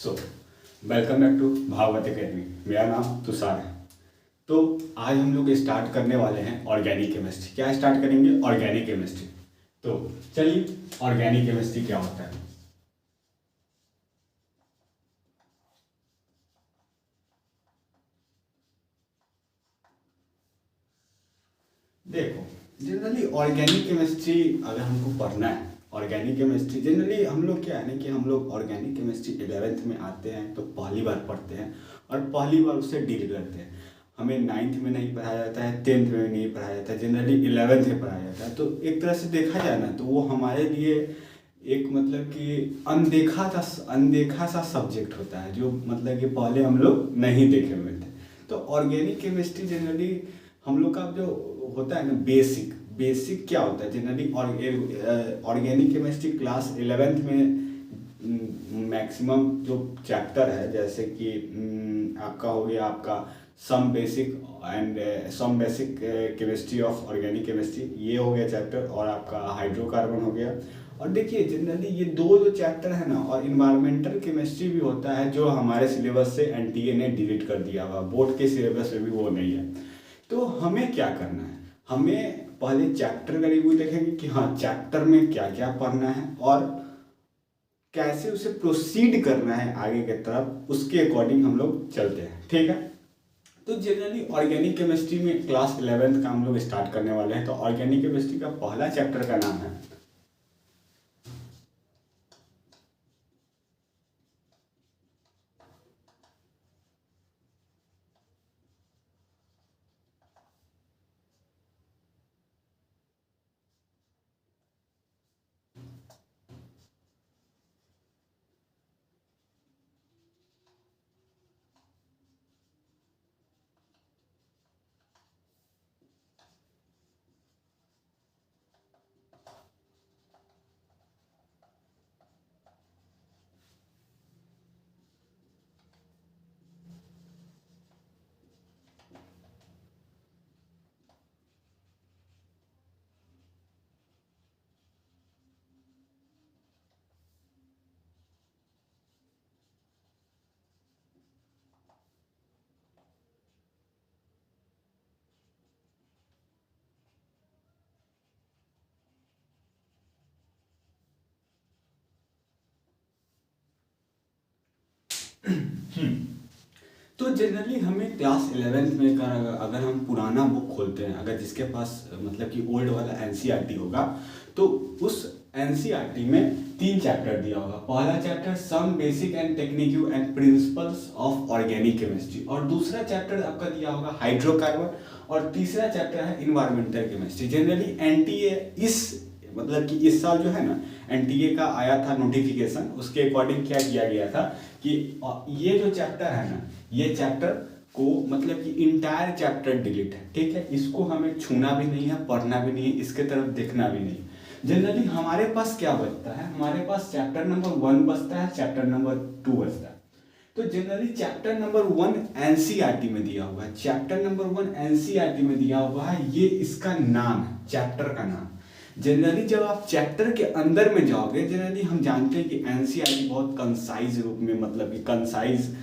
So welcome back to Bhagwat academy. मेरा नाम तुषार है। तो आज हम लोग स्टार्ट करने वाले हैं ऑर्गेनिक केमिस्ट्री। क्या स्टार्ट करेंगे? Organic chemistry. तो चलिए, ऑर्गेनिक केमिस्ट्री क्या होता है। देखो, जनरली ऑर्गेनिक केमिस्ट्री अगर हमको पढ़ना है, ऑर्गेनिक केमिस्ट्री जनरली हम लोग क्या है ना कि हम लोग ऑर्गेनिक केमिस्ट्री 11th में आते हैं तो पहली बार पढ़ते हैं और पहली बार उससे डील करते हैं। हमें 9th में नहीं पढ़ाया जाता है, 10th में नहीं पढ़ाया जाता है, जनरली 11th में पढ़ाया जाता है। तो एक तरह से देखा जाए ना तो वो हमारे लिए एक मतलब कि अनदेखा सा सब्जेक्ट होता है, जो मतलब कि पहले हम लोग नहीं देखे हुए थे। तो ऑर्गेनिक केमिस्ट्री जनरली हम लोग का जो होता है ना बेसिक बेसिक क्या होता है generally. Organic chemistry class 11th में मैक्सिमम जो चैप्टर है, जैसे कि आपका हो गया आपका some basic chemistry of organic chemistry, ये हो गया चैप्टर, और आपका हाइड्रोकार्बन हो गया। और देखिए जनरली ये दो जो चैप्टर है ना, और इन्वायरमेंटल केमिस्ट्री भी होता है जो हमारे सिलेबस से एनटीए ने डिलीट कर दिया हुआ, बोर्ड के सिलेबस में भी वो नहीं है। तो हमें क्या करना है, हमें पहले चैप्टर का रिव्यू देखेंगे कि हाँ चैप्टर में क्या क्या पढ़ना है और कैसे उसे प्रोसीड करना है आगे की तरफ, उसके अकॉर्डिंग हम लोग चलते हैं। ठीक है। तो जनरली ऑर्गेनिक केमिस्ट्री में क्लास 11th का हम लोग स्टार्ट करने वाले हैं। तो ऑर्गेनिक केमिस्ट्री का पहला चैप्टर का नाम है तो जनरली हमें क्लास 11th में अगर हम पुराना बुक खोलते हैं, अगर जिसके पास मतलब कि ओल्ड वाला एनसीईआरटी होगा, तो उस एनसीईआरटी में 3 चैप्टर दिया होगा। पहला chapter some basic and technique and principles of organic chemistry, और दूसरा चैप्टर आपका दिया होगा हाइड्रोकार्बन, और तीसरा चैप्टर है इन्वायरमेंटल केमिस्ट्री। जनरली एनटीए इस मतलब कि इस साल जो है ना एनटीए का आया था नोटिफिकेशन, उसके अकॉर्डिंग क्या किया गया था कि ये जो चैप्टर है ना, ये चैप्टर को मतलब कि इंटायर चैप्टर डिलीट है। ठीक है, इसको हमें छूना भी नहीं है, पढ़ना भी नहीं है, इसके तरफ देखना भी नहीं। जनरली हमारे पास क्या बचता है, हमारे पास चैप्टर नंबर 1 बचता है, चैप्टर नंबर 2 बचता है। तो जनरली चैप्टर नंबर 1 एनसीईआरटी में दिया हुआ है, चैप्टर नंबर 1 एनसीईआरटी में दिया हुआ है, ये इसका नाम है, चैप्टर का नाम। जनरली जब आप चैप्टर के अंदर में जाओगे, जनरली हम जानते हैं कि एनसीईआरटी बहुत कंसाइज रूप में मतलब कि कंसाइज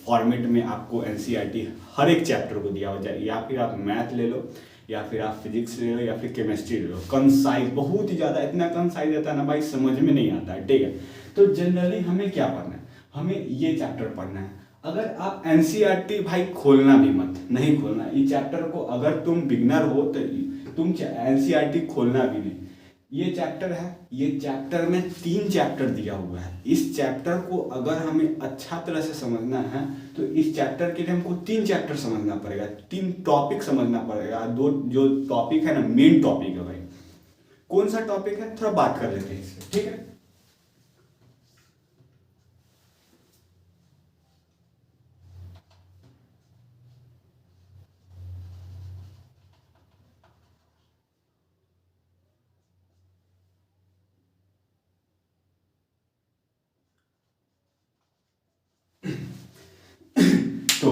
फॉर्मेट में आपको एनसीईआरटी हर एक चैप्टर को दिया हो जाए, या फिर आप मैथ ले लो, या फिर आप फिजिक्स ले लो, या फिर केमिस्ट्री ले लो। कंसाइज बहुत ही ज़्यादा, इतना कंसाइज रहता है ना भाई, समझ में नहीं आता है। ठीक है। तो जनरली हमें क्या पढ़ना है, हमें ये चैप्टर पढ़ना है। अगर आप एनसीईआरटी भाई खोलना भी मत, नहीं खोलना ये चैप्टर को। अगर तुम बिगनर हो तो तुम एनसीईआरटी खोलना भी नहीं। ये चैप्टर है, ये चैप्टर में 3 चैप्टर दिया हुआ है। इस चैप्टर को अगर हमें अच्छा तरह से समझना है तो इस चैप्टर के लिए हमको 3 चैप्टर समझना पड़ेगा, 3 टॉपिक समझना पड़ेगा। दो जो टॉपिक है ना, मेन टॉपिक है भाई। कौन सा टॉपिक है, थोड़ा बात कर लेते हैं इससे। ठीक है। तो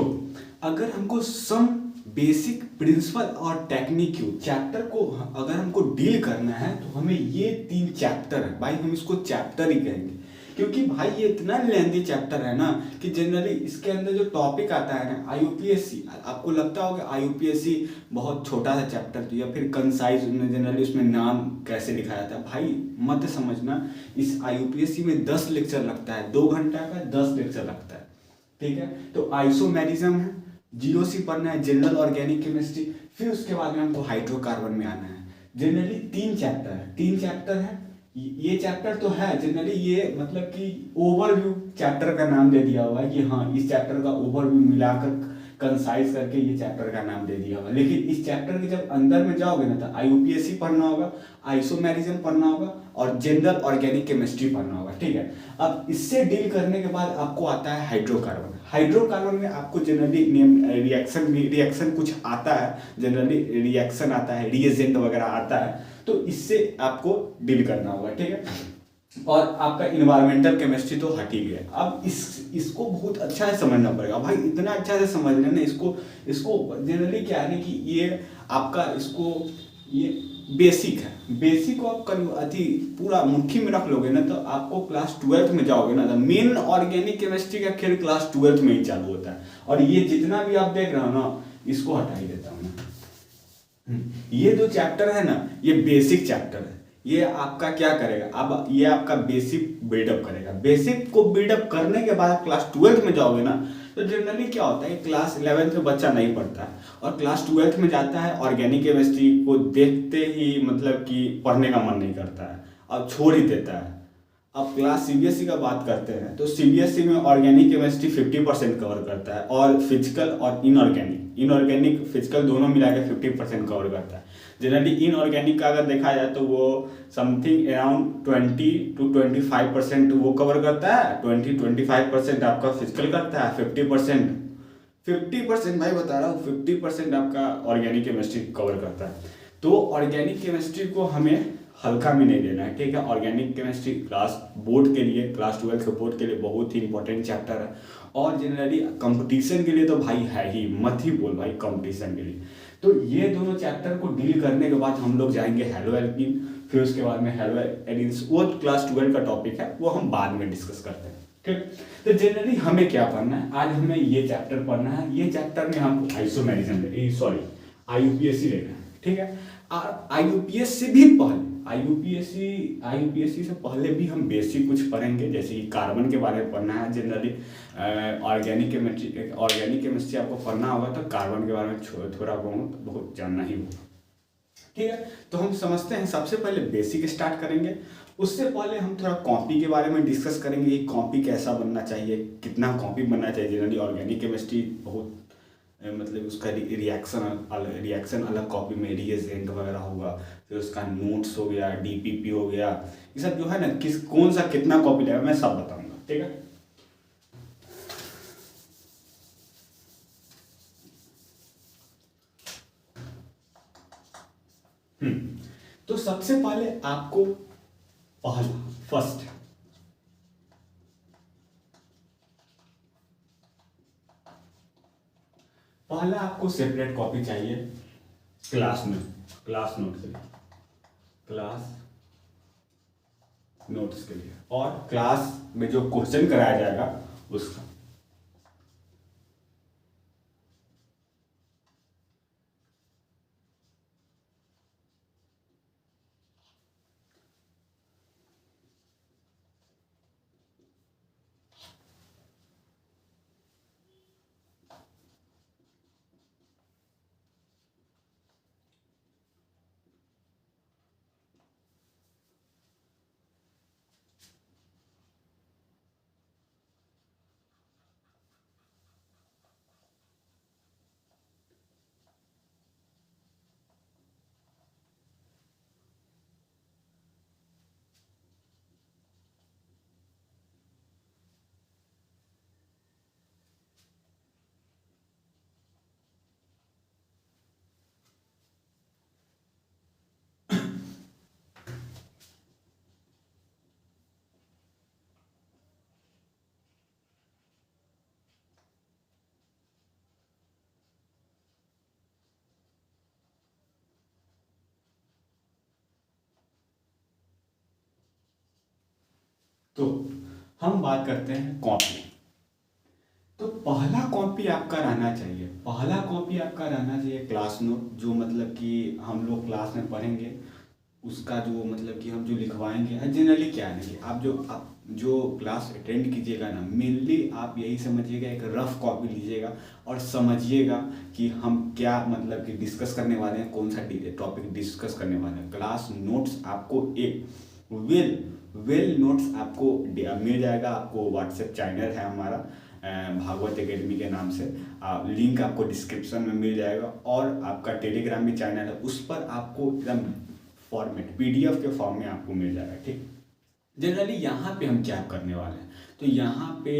अगर हमको सम बेसिक प्रिंसिपल और टेक्निक चैप्टर को अगर हमको डील करना है तो हमें ये 3 चैप्टर है भाई, हम इसको चैप्टर ही कहेंगे, क्योंकि भाई ये इतना लेंथी चैप्टर है ना कि जनरली इसके अंदर जो टॉपिक आता है ना आईयूपीएससी, आपको लगता होगा आईयूपीएससी बहुत छोटा सा चैप्टर तो या फिर कंसाइज जनरली उसमें नाम कैसे लिखा जाता है, भाई मत समझना। इस आईयूपीएससी में 10 लेक्चर लगता है, 2 घंटा का 10 लेक्चर लगता है, ठीक है। तो आइसोमेरिज्म है, जीओसी पढ़ना है, जनरल ऑर्गेनिक केमिस्ट्री, फिर उसके बाद में हमको हाइड्रोकार्बन में आना है। जनरली 3 चैप्टर है। ये चैप्टर तो है जनरली, ये मतलब कि ओवरव्यू चैप्टर का नाम दे दिया हुआ है कि हाँ इस चैप्टर का ओवरव्यू मिलाकर कंसाइज करके ये चैप्टर का नाम दे दिया हुआ है। लेकिन इस चैप्टर के जब अंदर में जाओगे ना तो आईयूपीएससी पढ़ना होगा, आइसोमेरिज्म पढ़ना होगा और जनरल ऑर्गेनिक केमिस्ट्री पढ़ना होगा, ठीक है। अब इससे डील करने के बाद आपको आता है हाइड्रोकार्बन। हाइड्रोकार्बन में आपको जनरली रिएक्शन कुछ आता है, जनरली रिएक्शन आता है, रिएजेंट वगैरह आता है, तो इससे आपको डील करना होगा, ठीक है। और आपका इन्वायरमेंटल केमिस्ट्री तो हट ही गया। अब इसको बहुत अच्छा से समझना पड़ेगा भाई, इतना अच्छा से समझ लेना इसको जनरली क्या है ना कि ये आपका इसको ये बेसिक है। बेसिक को आप अति पूरा मुट्ठी में रख लोगे ना तो आपको क्लास 12th में जाओगे ना तो मेन ऑर्गेनिक केमिस्ट्री का खेल क्लास 12th में ही चालू होता है। और ये जितना भी आप देख रहे हो ना इसको हटा ही देता हूँ मैं। ये जो चैप्टर है ना ये बेसिक चैप्टर है। ये आपका क्या करेगा, अब ये आपका बेसिक बिल्डअप करेगा। बेसिक को बिल्डअप करने के बाद आप क्लास 12th में जाओगे ना तो जनरली क्या होता है क्लास 11th में बच्चा नहीं पढ़ता है और क्लास 12th में जाता है, ऑर्गेनिक केमिस्ट्री को देखते ही मतलब कि पढ़ने का मन नहीं करता है और छोड़ ही देता है। अब क्लास सीबीएसई का बात करते हैं तो सीबीएसई में ऑर्गेनिक केमिस्ट्री 50% कवर करता है और फिजिकल और इनऑर्गेनिक फिजिकल दोनों मिला के 50% कवर करता है। जनरली इनऑर्गेनिक का अगर देखा जाए तो वो समथिंग अराउंड 20 to 25% वो कवर करता है, 20-25% आपका फिजिकल करता है, 50% भाई बता रहा हूँ 50% आपका ऑर्गेनिक केमिस्ट्री कवर करता है। तो ऑर्गेनिक केमिस्ट्री को हमें हल्का में नहीं लेना है, ठीक है। ऑर्गेनिक केमिस्ट्री क्लास बोर्ड के लिए, क्लास 12 के बोर्ड के लिए बहुत ही इंपॉर्टेंट चैप्टर है और जनरली कंपटीशन के लिए तो भाई है ही, मत ही बोल भाई कंपटीशन के लिए। तो ये दोनों चैप्टर को डील करने के बाद हम लोग जाएंगे हेलो एल्कीन, फिर उसके बाद में हेलो एडिन्स, वो क्लास 12 का टॉपिक है, वो हम बाद में डिस्कस करते हैं, ठीक। तो जनरली हमें क्या पढ़ना है, आज हमें ये चैप्टर पढ़ना है। ये चैप्टर में हमको आइसोमेरिज्म सॉरी आईयूपीएससी लेना है, ठीक है। और आईयूपीएससी भी पहले आईयूपीएससी से पहले भी हम बेसिक कुछ पढ़ेंगे, जैसे कि कार्बन के बारे में पढ़ना है। जनरली ऑर्गेनिक केमिस्ट्री आपको पढ़ना होगा तो कार्बन के बारे में थोड़ा बहुत जानना ही होगा, ठीक है। तो हम समझते हैं सबसे पहले बेसिक स्टार्ट करेंगे। उससे पहले हम थोड़ा कॉपी के बारे में डिस्कस करेंगे कि कॉपी कैसा बनना चाहिए, कितना कॉपी बनना चाहिए। जनरली ऑर्गेनिक केमिस्ट्री बहुत मतलब उसका रिएक्शन अलग कॉपी में रिएजेंट वगैरह होगा, फिर उसका नोट्स हो गया, डीपीपी हो गया, ये सब जो है ना कौन सा कितना कॉपी लगेगा मैं सब बताऊंगा, ठीक है। तो सबसे पहले आपको पहला आपको सेपरेट कॉपी चाहिए क्लास नोट्स के लिए और क्लास में जो क्वेश्चन कराया जाएगा उसका। तो हम बात करते हैं कॉपी। तो पहला कॉपी आपका रहना चाहिए, पहला कॉपी आपका रहना चाहिए क्लास नोट, जो मतलब कि हम लोग क्लास में पढ़ेंगे उसका जो मतलब कि हम जो लिखवाएंगे। जनरली क्या है कि आप जो क्लास अटेंड कीजिएगा ना, मेनली आप यही समझिएगा, एक रफ कॉपी लीजिएगा और समझिएगा कि हम क्या मतलब कि डिस्कस करने वाले हैं, कौन सा टॉपिक डिस्कस करने वाले हैं। क्लास नोट्स आपको एक वेल नोट्स आपको मिल जाएगा। आपको व्हाट्सएप चैनल है हमारा भागवत एकेडमी के नाम से, लिंक आपको डिस्क्रिप्शन में मिल जाएगा, और आपका टेलीग्राम में चैनल है, उस पर आपको एकदम फॉर्मेट पीडीएफ के फॉर्म में आपको मिल जाएगा। ठीक, जनरली यहाँ पे हम क्या करने वाले हैं, तो यहाँ पे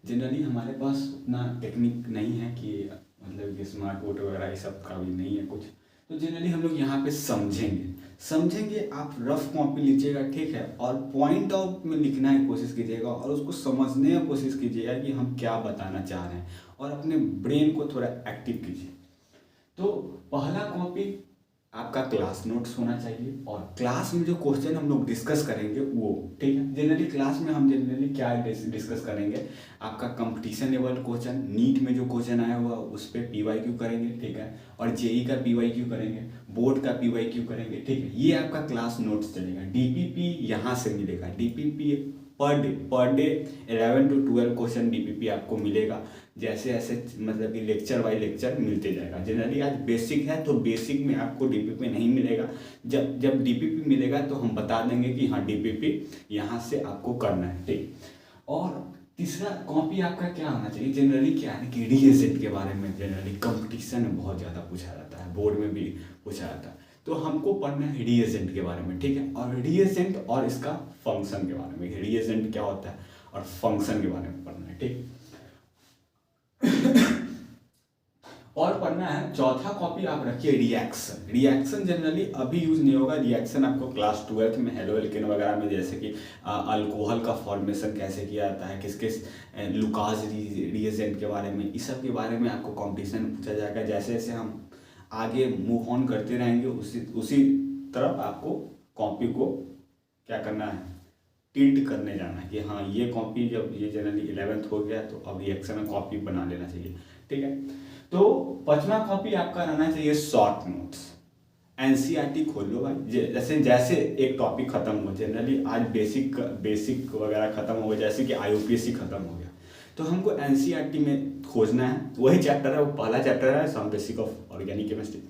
जनरली हमारे पास उतना टेक्निक नहीं है कि मतलब कि स्मार्ट बोर्ड वगैरह ये सब का भी नहीं है कुछ। तो जनरली हम लोग यहाँ पे समझेंगे। आप रफ कॉपी लीजिएगा, ठीक है, और पॉइंट आउट में लिखना की कोशिश कीजिएगा और उसको समझने की कोशिश कीजिएगा कि हम क्या बताना चाह रहे हैं, और अपने ब्रेन को थोड़ा एक्टिव कीजिए। तो पहला कॉपी आपका क्लास नोट्स होना चाहिए, और क्लास में जो क्वेश्चन हम लोग डिस्कस करेंगे वो, ठीक है, जनरली क्लास में हम जनरली क्या डिस्कस करेंगे, आपका कंपटीशन लेवल क्वेश्चन, नीट में जो क्वेश्चन आया हुआ उस पर पीवाईक्यू करेंगे, ठीक है, और जेई का पीवाईक्यू करेंगे, बोर्ड का पीवाईक्यू करेंगे, ठीक है, ये आपका क्लास नोट्स चलेगा। डीपीपी यहाँ से मिलेगा, DPP per day 11 to 12 question DPP आपको मिलेगा, जैसे ऐसे मतलब कि लेक्चर बाय लेक्चर मिलते जाएगा। जनरली आज बेसिक है तो बेसिक में आपको डीपीपी नहीं मिलेगा, जब डीपीपी मिलेगा तो हम बता देंगे कि हाँ डीपीपी यहाँ से आपको करना है, ठीक। और तीसरा कॉपी आपका क्या होना चाहिए, जनरली क्या है कि रीएजेंट के बारे में जनरली कंपटीशन में बहुत ज़्यादा पूछा जाता है, बोर्ड में भी पूछा जाता है, तो हमको पढ़ना है रीएजेंट के बारे में, ठीक है, और रीएजेंट और इसका फंक्शन के बारे में, रीएजेंट क्या होता है और फंक्शन के बारे में पढ़ना है, ठीक। और पढ़ना है चौथा कॉपी आप रखिए रिएक्शन जनरली अभी यूज नहीं होगा। रिएक्शन आपको क्लास 12th में हेलो एल्केन वगैरह में, जैसे कि अल्कोहल का फॉर्मेशन कैसे किया जाता है, किस किस लुकास रिएजेंट के बारे में, इस सब के बारे में आपको कंपटीशन में पूछा जाएगा। जैसे जैसे हम आगे मूव ऑन करते रहेंगे उसी तरफ आपको कॉपी को क्या करना है, टिल्ट करने जाना है कि हाँ ये कॉपी जब ये जनरली 11th हो गया तो अब रिएक्शन में कॉपी बना लेना चाहिए, ठीक है। तो पांचवा कॉपी आपका रहना चाहिए शॉर्ट नोट्स। एनसीईआरटी खोल लो भाई, जैसे जैसे एक टॉपिक खत्म हो, जनरली आज बेसिक वगैरह खत्म हो गया, जैसे कि आईयूपीएससी खत्म हो गया, तो हमको एनसीईआरटी में खोजना है, वही चैप्टर है, वो पहला चैप्टर है some basic of organic chemistry.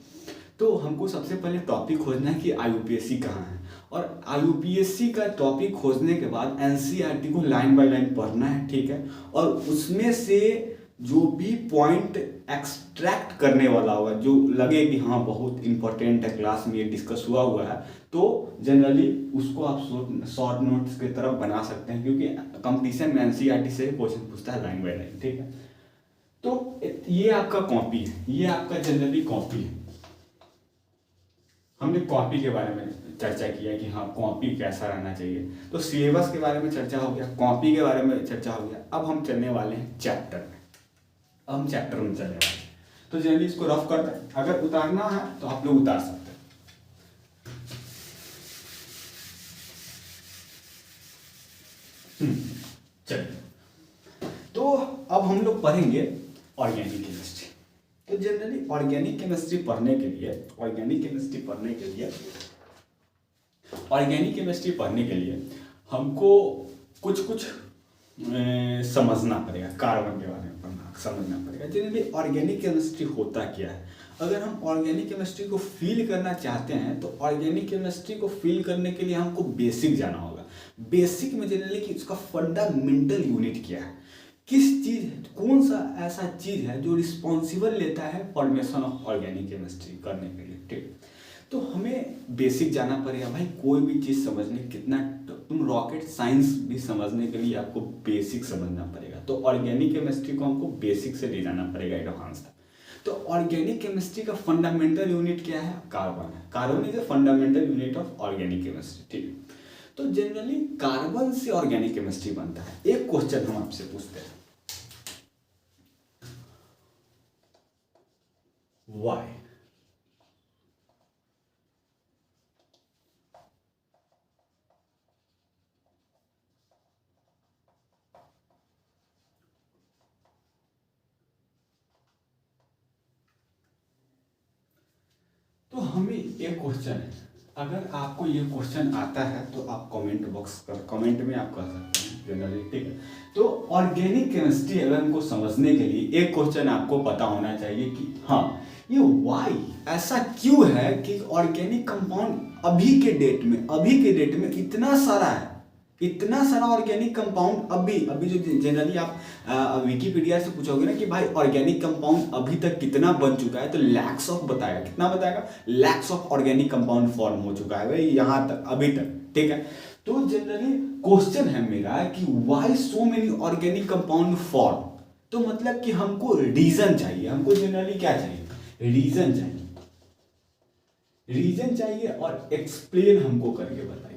तो हमको सबसे पहले टॉपिक खोजना है कि आईयूपीएससी कहाँ है, और आईयूपीएससी का टॉपिक खोजने के बाद एनसीईआरटी को लाइन बाय लाइन पढ़ना है, ठीक है, और उसमें से जो भी पॉइंट एक्सट्रैक्ट करने वाला होगा, जो लगे कि हाँ बहुत इंपॉर्टेंट है, क्लास में ये डिस्कस हुआ है, तो जनरली उसको आप शॉर्ट नोट्स की तरफ बना सकते हैं, क्योंकि कंपटीशन में एनसीईआरटी से क्वेश्चन पूछता है लाइन बाय लाइन, ठीक है। तो ये आपका कॉपी है, ये आपका जनरली कॉपी है। हमने कॉपी के बारे में चर्चा किया कि हाँ कॉपी कैसा रहना चाहिए, तो सिलेबस के बारे में चर्चा हो गया, कॉपी के बारे में चर्चा हो गया। अब हम चलने वाले हैं चैप्टर में, अब हम चैप्टर में चलने वाले हैं। तो जनरली इसको रफ करते हैं, अगर उतारना है तो आप लोग उतार सकते हैं। चलिए, तो अब हम लोग पढ़ेंगे ऑर्गेनिक केमिस्ट्री। तो जनरली ऑर्गेनिक केमिस्ट्री पढ़ने के लिए हमको कुछ समझना पड़ेगा, कार्बन के बारे में समझना पड़ेगा। जनरली ऑर्गेनिक केमिस्ट्री होता क्या है, अगर हम ऑर्गेनिक केमिस्ट्री को फील करना चाहते हैं तो ऑर्गेनिक केमिस्ट्री को फील करने के लिए हमको बेसिक जाना होगा। बेसिक में जनरली कि उसका फंडामेंटल यूनिट क्या है, किस चीज़, कौन सा ऐसा चीज़ है जो रिस्पॉन्सिबल लेता है फॉर्मेशन ऑफ ऑर्गेनिक केमिस्ट्री करने के लिए, ठीक। तो हमें बेसिक जाना पड़ेगा भाई, कोई भी चीज़ समझने कितना, तुम रॉकेट साइंस भी समझने के लिए आपको बेसिक समझना पड़ेगा। तो ऑर्गेनिक केमिस्ट्री को हमको बेसिक से ले जाना पड़ेगा एडवांस तक। तो ऑर्गेनिक केमिस्ट्री का फंडामेंटल यूनिट क्या है, कार्बन है। Carbon is the fundamental unit of organic chemistry, ठीक। तो जनरली कार्बन से ऑर्गेनिक केमिस्ट्री बनता है। एक क्वेश्चन हम आपसे पूछते हैं, व्हाई, तो हमें एक क्वेश्चन है, अगर आपको ये क्वेश्चन आता है तो आप कमेंट में आप कर सकते हैं जनरली, ठीक है। तो ऑर्गेनिक केमिस्ट्री अगर हमको समझने के लिए एक क्वेश्चन आपको पता होना चाहिए कि हाँ ये वाई ऐसा क्यों है कि ऑर्गेनिक कंपाउंड अभी के डेट में इतना सारा है, इतना सारा ऑर्गेनिक कंपाउंड अभी जो जनरली आप विकिपीडिया से पूछोगे ना कि भाई ऑर्गेनिक कंपाउंड अभी तक कितना बन चुका है, तो लैक्स ऑफ बताएगा। कितना बताएगा? Lakhs of organic compound form हो चुका है भाई यहाँ तक, अभी तक, ठीक है। तो जनरली क्वेश्चन है मेरा कि why so many organic compound form. तो मतलब कि हमको रीजन चाहिए, हमको जनरली क्या चाहिए? रीजन चाहिए, रीजन चाहिए और एक्सप्लेन हमको करके बताइए,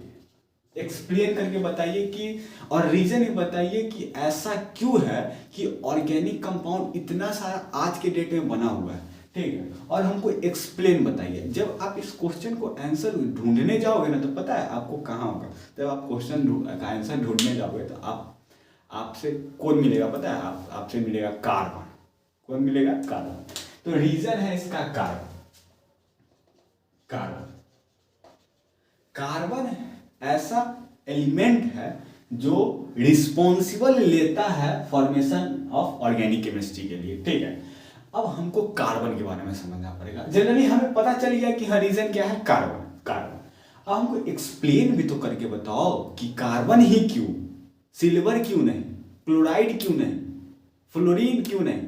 एक्सप्लेन करके बताइए कि, और रीजन ही बताइए कि ऐसा क्यों है कि ऑर्गेनिक कंपाउंड इतना सारा आज के डेट में बना हुआ है, ठीक है। और हमको एक्सप्लेन बताइए। जब आप इस क्वेश्चन को आंसर ढूंढने जाओगे ना, तो पता है आपको कहाँ होगा? जब आप क्वेश्चन का आंसर ढूंढने जाओगे तो आपसे कौन मिलेगा पता है? आपसे मिलेगा कार्बन। कौन मिलेगा? कार्बन। तो रीजन है इसका कार्बन। कार्बन कार्बन ऐसा एलिमेंट है जो रिस्पॉन्सिबल लेता है फॉर्मेशन ऑफ ऑर्गेनिक केमिस्ट्री के लिए, ठीक है। अब हमको कार्बन के बारे में समझना पड़ेगा। जनरली हमें पता चल गया कि हाँ रीजन क्या है, कार्बन। कार्बन अब हमको एक्सप्लेन भी तो करके बताओ कि कार्बन ही क्यों, सिल्वर क्यों नहीं, क्लोराइड क्यों नहीं, फ्लोरीन क्यों नहीं,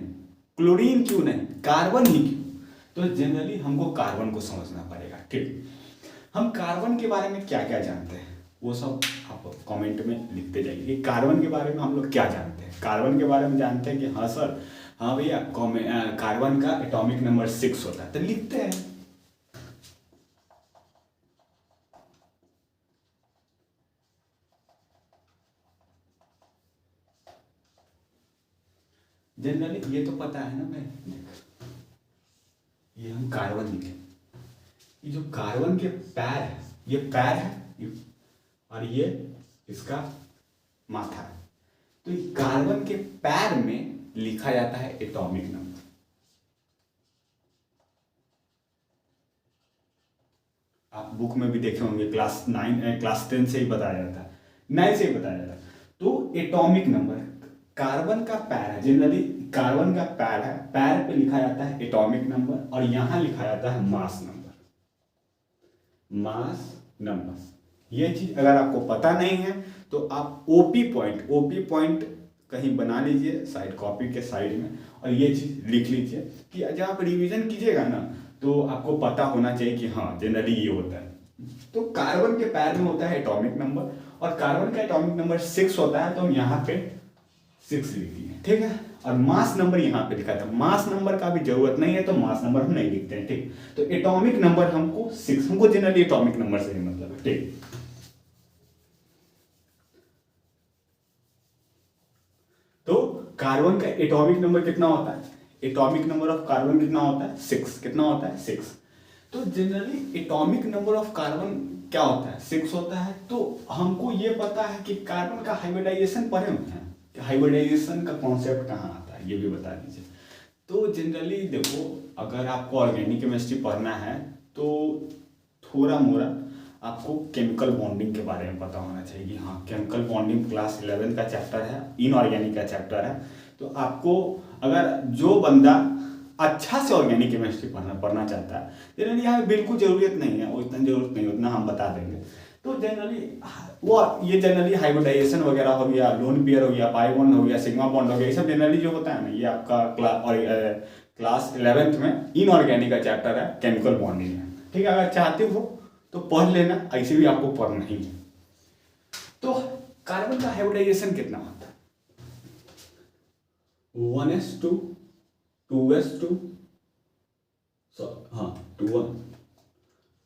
क्लोरीन क्यों नहीं, कार्बन ही क्यों। तो जनरली हमको कार्बन को समझना पड़ेगा, ठीक। हम कार्बन के बारे में क्या क्या जानते हैं वो सब आप कमेंट में लिखते जाइए कि कार्बन के बारे में हम लोग क्या जानते हैं। कार्बन के बारे में जानते हैं कि हाँ सर, हाँ भैया कार्बन का एटॉमिक नंबर 6 होता है, तो लिखते हैं। जनरली ये तो पता है ना भाई, ये हम कार्बन लिखे, ये जो कार्बन के पैर है, ये पैर है और ये इसका माथा है। तो ये कार्बन के पैर में लिखा जाता है एटॉमिक नंबर। आप बुक में भी देखे होंगे, क्लास 10 से ही बताया जाता है, 9 से ही बताया जाता है। तो एटॉमिक नंबर कार्बन का पैर है, जनरली कार्बन का पैर है, पैर पे लिखा जाता है एटॉमिक नंबर और यहां लिखा जाता है मास नंबर। मास नंबर ये चीज अगर आपको पता नहीं है तो आप ओपी पॉइंट कहीं बना लीजिए साइड, कॉपी के साइड में, और ये चीज लिख लीजिए कि जब आप रिवीजन कीजिएगा ना तो आपको पता होना चाहिए कि हाँ जनरली ये होता है। तो कार्बन के पैर में होता है एटॉमिक नंबर और कार्बन का एटॉमिक नंबर 6 होता है, तो हम यहाँ पे 6 लिख दिए, ठीक है। और मास नंबर यहाँ पे लिखा था, मास नंबर का भी जरूरत नहीं है तो मास नंबर हम नहीं लिखते हैं, ठीक। तो एटॉमिक नंबर हमको 6, हमको जनरली एटॉमिक नंबर से ही मतलब है, ठीक। तो कार्बन का एटॉमिक नंबर कितना होता है? एटॉमिक नंबर ऑफ कार्बन कितना होता है? 6। कितना होता है? 6। तो generally atomic number of carbon क्या होता है? 6 होता है। तो हमको ये पता है कि कार्बन का हाइब्रिडाइजेशन पढ़े हुए हैं, हाइब्रिडाइजेशन का कॉन्सेप्ट कहाँ आता है ये भी बता दीजिए। तो जनरली देखो, अगर आपको ऑर्गेनिक केमिस्ट्री पढ़ना है तो थोड़ा मोड़ा आपको केमिकल बॉन्डिंग के बारे में पता होना चाहिए। हाँ, केमिकल बॉन्डिंग क्लास 11 का चैप्टर है, इनऑर्गेनिक का चैप्टर है। तो आपको अगर जो बंदा अच्छा से ऑर्गेनिक केमिस्ट्री पढ़ना चाहता है, जनरली यहाँ बिल्कुल जरूरत नहीं है, उतना जरूरत नहीं, उतना हम बता देंगे। तो जनरली वो ये जनरली हाइब्रिडाइजेशन वगैरह हो गया, लोन पेयर हो गया, पाई बॉन्ड हो गया, सिग्मा बॉन्ड हो गया, ये सब जनरली जो होता है ना, ये आपका क्लास 11th में इनऑर्गेनिक का चैप्टर है, केमिकल बॉन्डिंग है, ठीक है। अगर चाहते हो तो पढ़ लेना, ऐसे भी आपको पढ़ना ही है। तो कार्बन का हाइब्रिडाइजेशन कितना होता है? 1s2 2s2 हाँ 2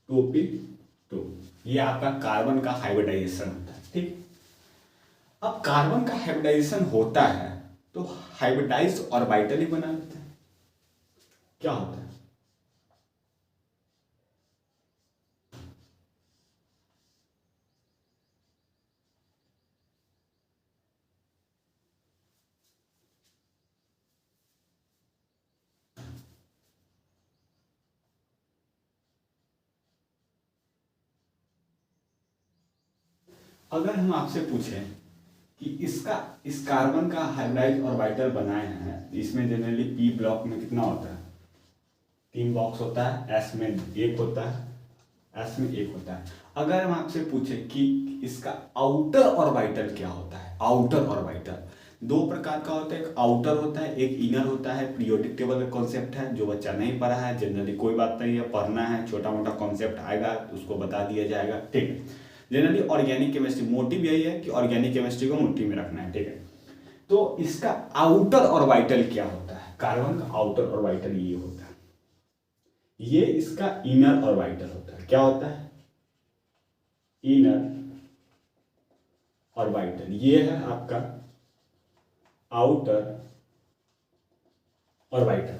2p2, ये आपका कार्बन का हाइब्रिडाइजेशन होता है, ठीक। अब कार्बन का हाइब्रिडाइजेशन होता है तो हाइब्रिडाइज्ड ऑर्बिटल ही बना देता है। क्या होता है? अगर हम आपसे पूछें कि इस कार्बन का हाइब्रिड ऑर्बिटल बनाए हैं, इसमें जनरली पी ब्लॉक में कितना होता है, 3 बॉक्स होता है, एस में 1 होता है, एस में 1 होता है। अगर हम आपसे पूछे कि इसका आउटर ऑर्बिटल क्या होता है, आउटर ऑर्बिटल 2 प्रकार का होता है, एक आउटर होता है, एक इनर होता है। पीरियोडिक टेबल का कॉन्सेप्ट है, जो बच्चा नहीं पढ़ा है जनरली कोई बात नहीं है, पढ़ना है, छोटा मोटा कॉन्सेप्ट आएगा तो उसको बता दिया जाएगा, ठीक है। जनरली ऑर्गेनिक केमिस्ट्री मोटिव यही है कि ऑर्गेनिक केमिस्ट्री को मुट्ठी में रखना है, ठीक है। तो इसका आउटर ऑर्बिटल क्या होता है, कार्बन का आउटर ऑर्बिटल ये होता है, ये इसका इनर ऑर्बिटल होता है। क्या होता है, इनर ऑर्बिटल। ये है आपका आउटर ऑर्बिटल।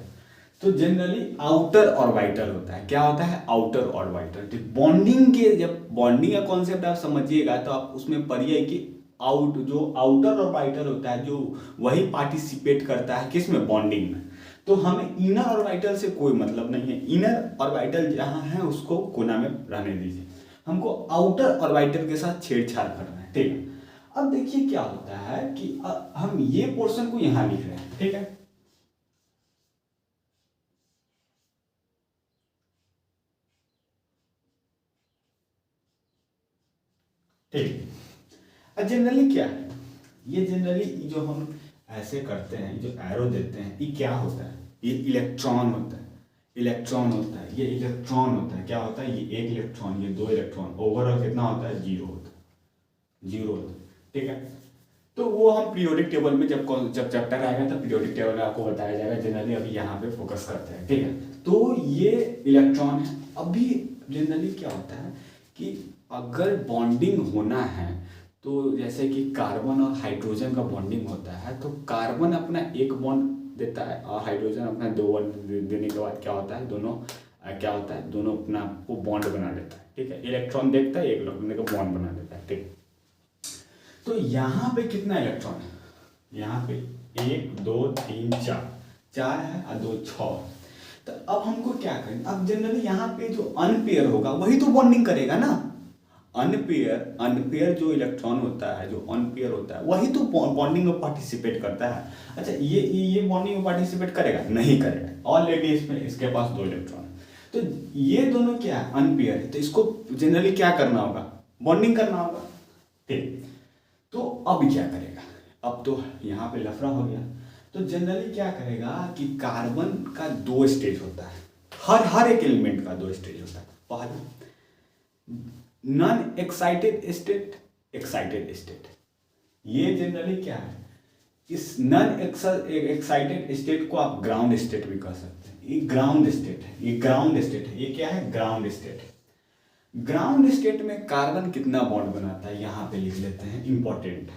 तो जनरली आउटर ऑर्बिटल होता है, क्या होता है, आउटर ऑर्बिटल। तो बॉन्डिंग के, जब बॉन्डिंग का कॉन्सेप्ट आप समझिएगा तो आप उसमें पढ़िए कि जो आउटर ऑर्बिटल होता है, जो वही पार्टिसिपेट करता है किसमें, बॉन्डिंग में। तो हमें इनर ऑर्बिटल से कोई मतलब नहीं है, इनर ऑर्बिटल जहां है उसको कोना में रहने दीजिए, हमको आउटर ऑर्बिटल के साथ छेड़छाड़ करना है, ठीक है। अब देखिए क्या होता है कि हम ये पोर्शन को यहां लिख रहे हैं, ठीक है। ठीक, अब जनरली क्या है, ये जनरली जो हम ऐसे करते हैं, जो एरो देते हैं, ये क्या होता है, ये इलेक्ट्रॉन होता है, इलेक्ट्रॉन होता है, ये इलेक्ट्रॉन होता है। क्या होता है, ये 1 इलेक्ट्रॉन, ये 2 इलेक्ट्रॉन, ओवरऑल कितना होता है, 0 होता है, 0 होता है, ठीक है। तो वो हम पीरियोडिक टेबल में जब चैप्टर आएगा तब पीरियोडिक टेबल में आपको बताया जाएगा, जनरली अभी यहाँ पे फोकस करते हैं, ठीक है। तो ये इलेक्ट्रॉन है। अभी जनरली क्या होता है कि अगर बॉन्डिंग होना है, तो जैसे कि कार्बन और हाइड्रोजन का बॉन्डिंग होता है, तो कार्बन अपना 1 बॉन्ड देता है और हाइड्रोजन अपना 2 बॉन्ड देने के बाद क्या होता है, दोनों अपना को बॉन्ड बना लेता है, ठीक है। इलेक्ट्रॉन देखता है, 1 इलेक्ट्रॉन का बॉन्ड बना लेता है, ठीक। तो यहाँ पे कितना इलेक्ट्रॉन है, यहाँ पे 1 2 3 4 है और 2 6। तो अब हमको क्या करें, अब जनरली यहाँ पे जो अनपेयर होगा वही तो बॉन्डिंग करेगा ना। अनपेयर जो इलेक्ट्रॉन होता है, जो अनपेयर होता है, वही तो बॉन्डिंग में पार्टिसिपेट करता है। अच्छा, ये बॉन्डिंग में पार्टिसिपेट करेगा, नहीं करेगा। ऑलरेडी इसके पास 2 इलेक्ट्रॉन है, तो ये दोनों क्या है, अनपेयर है। तो इसको जनरली क्या करना होगा, बॉन्डिंग करना होगा, ठीक। तो अब क्या करेगा, अब तो यहाँ पे लफड़ा हो गया। तो जनरली क्या करेगा कि कार्बन का 2 स्टेज होता है, हर एक एलिमेंट का 2 स्टेज होता है। पहला non excited state, excited state. ये जनरली क्या है, इस नॉन एक्साइटेड स्टेट को आप ग्राउंड स्टेट भी कह सकते हैं। ये ग्राउंड स्टेट है, ये ग्राउंड स्टेट है। ये क्या है, ग्राउंड स्टेट है। ग्राउंड स्टेट में कार्बन कितना बॉन्ड बनाता है, यहां पे लिख लेते हैं, इंपॉर्टेंट।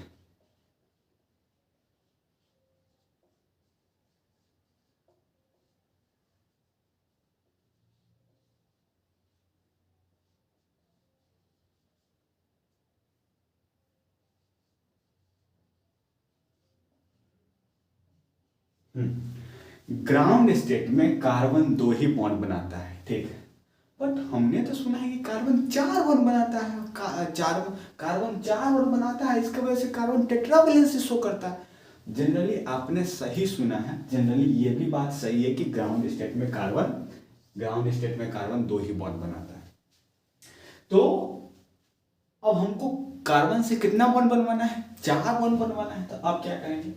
ग्राउंड स्टेट में कार्बन 2 ही बॉन्ड बनाता है, ठीक है। बट हमने तो सुना है कि कार्बन 4 बॉन्ड बनाता है, कार्बन 4 बॉन्ड बनाता है, इसकी वजह से कार्बन टेट्रावैलेंसी शो करता है। जनरली आपने सही सुना है, जनरली ये भी बात सही है कि ग्राउंड स्टेट में कार्बन 2 ही बॉन्ड बनाता है। तो अब हमको कार्बन से कितना बॉन्ड बनवाना है, 4 बॉन्ड बनवाना है। तो अब क्या करेंगे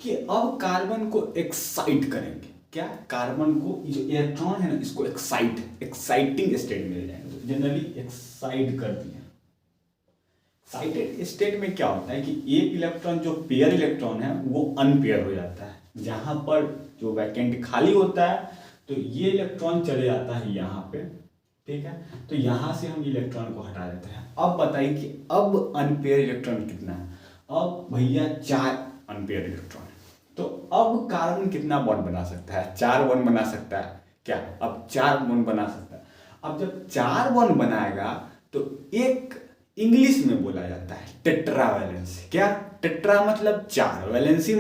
कि अब कार्बन को एक्साइट करेंगे। क्या, कार्बन को जो इलेक्ट्रॉन है ना, इसको एक्साइटिंग स्टेट में ले जाएंगे। तो जनरली एक्साइट कर दिया। एक्साइटेड स्टेट में क्या होता है कि एक इलेक्ट्रॉन, जो पेयर इलेक्ट्रॉन है, वो अनपेयर हो जाता है। जहां पर जो वैकेंट खाली होता है, तो ये इलेक्ट्रॉन चले जाता है यहाँ पे, ठीक है। तो यहां से हम इलेक्ट्रॉन को हटा देते हैं। अब बताइए कि अब अनपेयर इलेक्ट्रॉन कितना है, अब भैया 4 अनपेयर इलेक्ट्रॉन। तो अब कार्बन कितना बॉन्ड बना सकता है, 4 बॉन्ड बना सकता है। क्या, अब 4 बॉन्ड बना सकता है। अब जब 4 बॉन्ड बनाएगा तो एक इंग्लिश में बोला जाता है टेट्रावैलेंसी। क्या, टेट्रा मतलब 4, वैलेंसी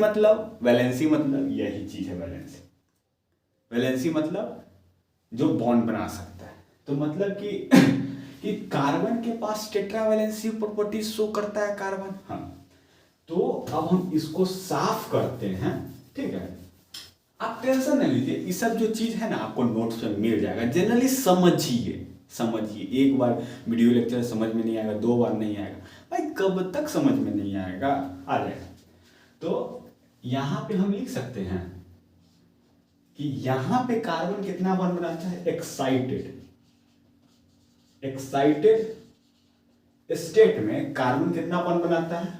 मतलब यही चीज है, वैलेंसी मतलब जो बॉन्ड बना सकता है। तो मतलब कि कि कार्बन के पास टेट्रावैलेंसी प्रॉपर्टी शो करता है कार्बन। हाँ, तो अब हम इसको साफ करते हैं, ठीक है। आप टेंशन नहीं लीजिए, ये सब जो चीज है ना आपको नोट्स में मिल जाएगा। जनरली समझिए, एक बार वीडियो लेक्चर समझ में नहीं आएगा, 2 बार नहीं आएगा भाई, कब तक समझ में नहीं आएगा, आ जाएगा। तो यहां पे हम लिख सकते हैं कि यहां पे कार्बन कितना बॉन्ड बनाता है, एक्साइटेड स्टेट में कार्बन कितना बॉन्ड बनाता है,